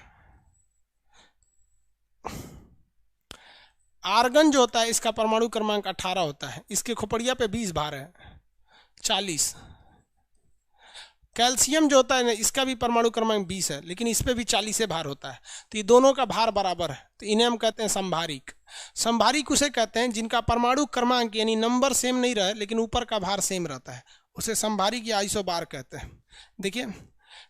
आर्गन जो होता है इसका परमाणु क्रमांक 18 होता है, इसके खोपड़िया पे 20 भार है, 40। कैल्शियम जो होता है ना, इसका भी परमाणु क्रमांक 20 है, लेकिन इस पे भी 40 से भार होता है। तो ये दोनों का भार बराबर है, तो इन्हें हम कहते हैं संभारिक। संभारिक उसे कहते हैं जिनका परमाणु क्रमांक यानी नंबर सेम नहीं रहे लेकिन ऊपर का भार सेम रहता है, उसे संभारिक या आइसोबार कहते हैं। देखिए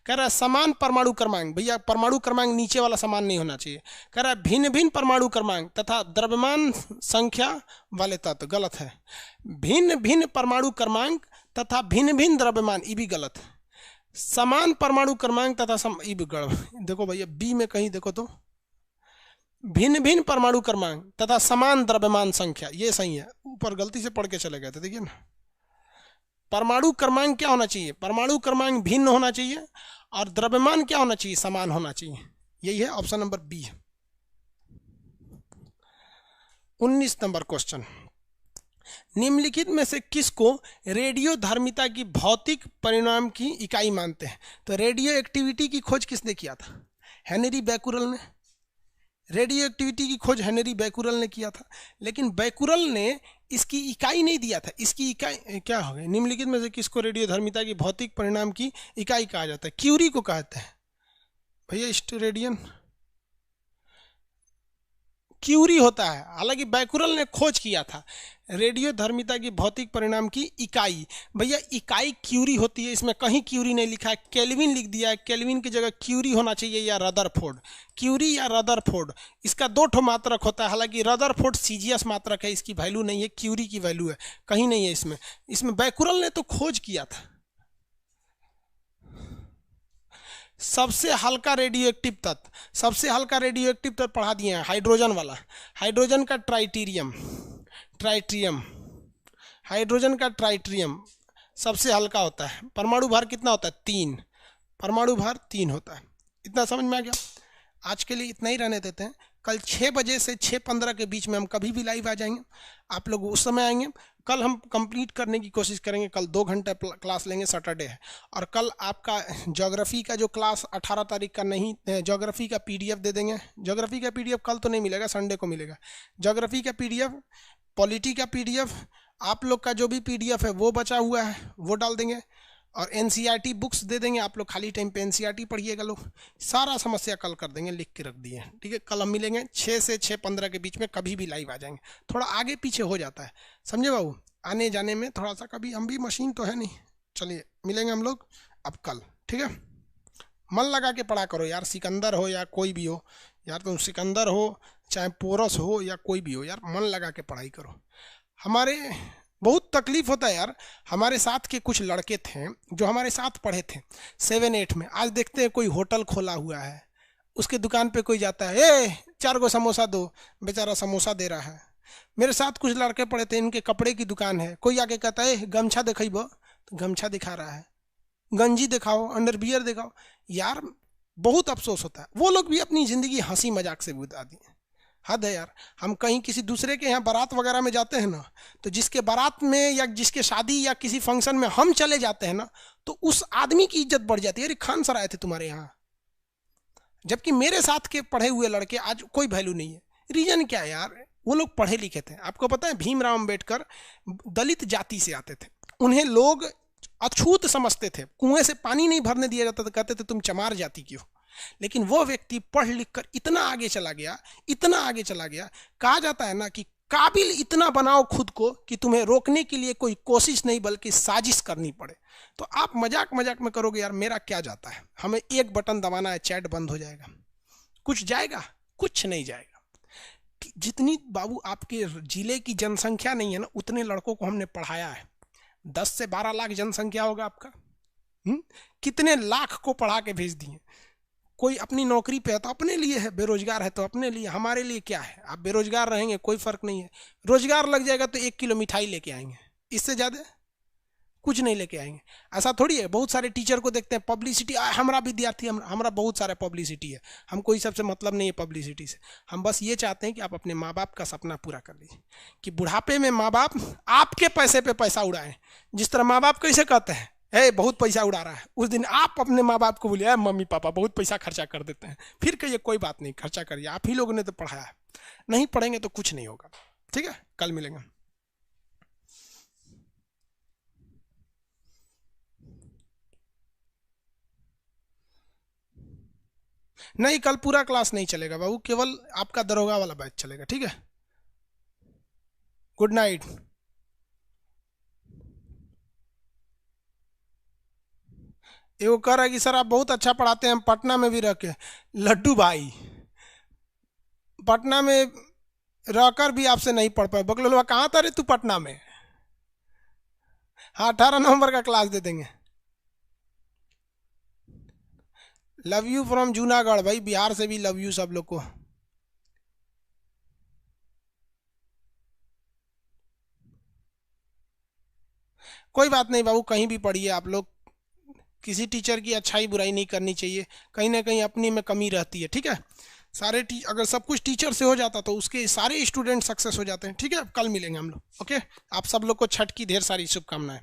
कह रहा है समान परमाणु क्रमांक। भैया परमाणु क्रमांक नीचे वाला समान नहीं होना चाहिए। कह रहा है भिन्न भिन्न परमाणु क्रमांक तथा द्रव्यमान संख्या वाले तत्व, गलत है। भिन्न भिन्न परमाणु क्रमांक तथा भिन्न भिन्न द्रव्यमान, ये भी गलत है। समान परमाणु क्रमांक तथा ये भी गड़बड़। देखो भैया बी में कहीं देखो तो भिन्न भिन्न परमाणु क्रमांक तथा समान द्रव्यमान संख्या, ये सही है। ऊपर गलती से पढ़ के चले गए थे, देखिए ना। परमाणु क्रमांक क्या होना चाहिए? परमाणु क्रमांक भिन्न होना चाहिए और द्रव्यमान क्या होना चाहिए? समान होना चाहिए। यही है, ऑप्शन नंबर बी है। 19 नंबर क्वेश्चन, निम्नलिखित में से किसको रेडियोधर्मिता की भौतिक परिणाम की इकाई मानते हैं? तो रेडियो एक्टिविटी की खोज किसने किया था? हेनरी बैकुरल ने। रेडियो एक्टिविटी की खोज हेनरी बैकुरल ने किया था, लेकिन बैकुरल ने इसकी इकाई नहीं दिया था। इसकी इकाई क्या हो गई? निम्नलिखित में से किसको रेडियोधर्मिता की भौतिक परिणाम की इकाई कहा जाता है? क्यूरी को कहते हैं भैया। स्टेरेडियन क्यूरी होता है, हालांकि बैकुरल ने खोज किया था रेडियोधर्मिता की भौतिक परिणाम की इकाई। भैया इकाई क्यूरी होती है, इसमें कहीं क्यूरी नहीं लिखा है, केल्विन लिख दिया है। केल्विन की जगह क्यूरी होना चाहिए या रदरफोर्ड। क्यूरी या रदरफोर्ड, इसका 2 ठो मात्रक होता है। हालांकि रदरफोर्ड सीजीएस मात्रक है, इसकी वैल्यू नहीं है, क्यूरी की वैल्यू है, कहीं नहीं है इसमें। इसमें बैकुरल ने तो खोज किया था। सबसे हल्का रेडियो एक्टिव तत्व, सबसे हल्का रेडियो एक्टिव तत्व पढ़ा दिए हैं, हाइड्रोजन वाला। हाइड्रोजन का ट्राइटीरियम, हाइड्रोजन का ट्राइटीरियम सबसे हल्का होता है। परमाणु भार कितना होता है? 3। परमाणु भार 3 होता है। इतना समझ में आ गया? आज के लिए इतना ही रहने देते हैं। कल 6 बजे से 6:15 के बीच में हम कभी भी लाइव आ जाएंगे, आप लोग उस समय आएंगे। कल हम कंप्लीट करने की कोशिश करेंगे। कल 2 घंटे क्लास लेंगे, सैटरडे है। और कल आपका ज्योग्राफी का जो क्लास 18 तारीख का नहीं, ज्योग्राफी का पीडीएफ दे देंगे। ज्योग्राफी का पीडीएफ कल तो नहीं मिलेगा, संडे को मिलेगा। ज्योग्राफी का पीडीएफ, पॉलिटी का पीडीएफ, आप लोग का जो भी पीडीएफ है वो बचा हुआ है वो डाल देंगे। और एनसीईआरटी बुक्स दे देंगे, आप लोग खाली टाइम पे एनसीईआरटी पढ़िएगा लोग। सारा समस्या कल कर देंगे, लिख के रख दिए, ठीक है। कल हम मिलेंगे 6 से 6:15 के बीच में, कभी भी लाइव आ जाएंगे। थोड़ा आगे पीछे हो जाता है, समझे बाबू, आने जाने में थोड़ा सा, कभी हम भी मशीन तो है नहीं। चलिए मिलेंगे हम लोग अब कल, ठीक है। मन लगा के पढ़ा करो यार, सिकंदर हो या कोई भी हो यार, तुम सिकंदर हो चाहे पोरस हो या कोई भी हो यार, मन लगा के पढ़ाई करो। हमारे बहुत तकलीफ होता है यार। हमारे साथ के कुछ लड़के थे जो हमारे साथ पढ़े थे 7-8 में, आज देखते हैं कोई होटल खोला हुआ है, उसके दुकान पे कोई जाता है, 4 गो समोसा दो, बेचारा समोसा दे रहा है। मेरे साथ कुछ लड़के पड़े थे, इनके कपड़े की दुकान है, कोई आके कहता है गमछा दिखाइबो, तो गमछा दिखा रहा है, गंजी दिखाओ, अंडरवियर दिखाओ। यार बहुत अफसोस होता है। वो लोग भी अपनी ज़िंदगी हंसी मजाक से बिता दी। हद है यार। हम कहीं किसी दूसरे के यहाँ बारात वगैरह में जाते हैं ना, तो जिसके बारात में या जिसके शादी या किसी फंक्शन में हम चले जाते हैं ना, तो उस आदमी की इज्जत बढ़ जाती है। अरे खान सर आए थे तुम्हारे यहाँ, जबकि मेरे साथ के पढ़े हुए लड़के आज कोई वैल्यू नहीं है। रीजन क्या है यार? वो लोग पढ़े लिखे थे। आपको पता है भीमराव अंबेडकर दलित जाति से आते थे, उन्हें लोग अछूत समझते थे, कुएं से पानी नहीं भरने दिया जाता था, कहते थे तुम चमार जाति की हो। लेकिन वो व्यक्ति पढ़ लिख कर इतना आगे चला गया, इतना आगे चला गया। कहा जाता है ना कि काबिल इतना बनाओ खुद को कि तुम्हें रोकने के लिए कोई कोशिश नहीं बल्कि साजिश करनी पड़े। तो आप मजाक मजाक में करोगे यार, मेरा क्या जाता है, हमें एक बटन दबाना है, चैट बंद हो जाएगा। कुछ जाएगा? कुछ नहीं जाएगा। जितनी बाबू आपके जिले की जनसंख्या नहीं है ना, उतने लड़कों को हमने पढ़ाया है। 10 से 12 लाख जनसंख्या होगा आपका। कितने लाख को पढ़ा के भेज दिए। कोई अपनी नौकरी पे है तो अपने लिए है, बेरोजगार है तो अपने लिए, हमारे लिए क्या है? आप बेरोजगार रहेंगे कोई फर्क नहीं है, रोजगार लग जाएगा तो 1 किलो मिठाई लेके आएंगे, इससे ज्यादा कुछ नहीं लेके आएंगे। ऐसा थोड़ी है। बहुत सारे टीचर को देखते हैं पब्लिसिटी, हमारा विद्यार्थी, हमारा बहुत सारा पब्लिसिटी है, हमको इस सबसे मतलब नहीं है पब्लिसिटी से। हम बस ये चाहते हैं कि आप अपने माँ बाप का सपना पूरा कर लीजिए, कि बुढ़ापे में माँ बाप आपके पैसे पे पैसा उड़ाएं। जिस तरह माँ बाप कैसे कहते हैं, है बहुत पैसा उड़ा रहा है, उस दिन आप अपने माँ बाप को बोलिए मम्मी पापा बहुत पैसा खर्चा कर देते हैं, फिर कहिए कोई बात नहीं खर्चा करिए, आप ही लोगों ने तो पढ़ाया है। नहीं पढ़ेंगे तो कुछ नहीं होगा। ठीक है, कल मिलेंगे। नहीं, कल पूरा क्लास नहीं चलेगा बाबू, केवल आपका दरोगा वाला बैच चलेगा। ठीक है, गुड नाइट। एगो कह रहा है कि सर आप बहुत अच्छा पढ़ाते हैं, हम पटना में भी रह के। लड्डू भाई, पटना में रहकर भी आपसे नहीं पढ़ पाए। बकलोलवा कहाँ था रे तू पटना में? हाँ, 18 नवंबर का क्लास दे देंगे। लव यू फ्रॉम जूनागढ़ भाई, बिहार से भी लव यू सब लोग को। कोई बात नहीं बाबू, कहीं भी पढ़िए आप लोग, किसी टीचर की अच्छाई बुराई नहीं करनी चाहिए, कहीं ना कहीं अपनी में कमी रहती है। ठीक है, अगर सब कुछ टीचर से हो जाता तो उसके सारे स्टूडेंट सक्सेस हो जाते हैं। ठीक है, कल मिलेंगे हम लोग। ओके, आप सब लोग को छठ की ढेर सारी शुभकामनाएं।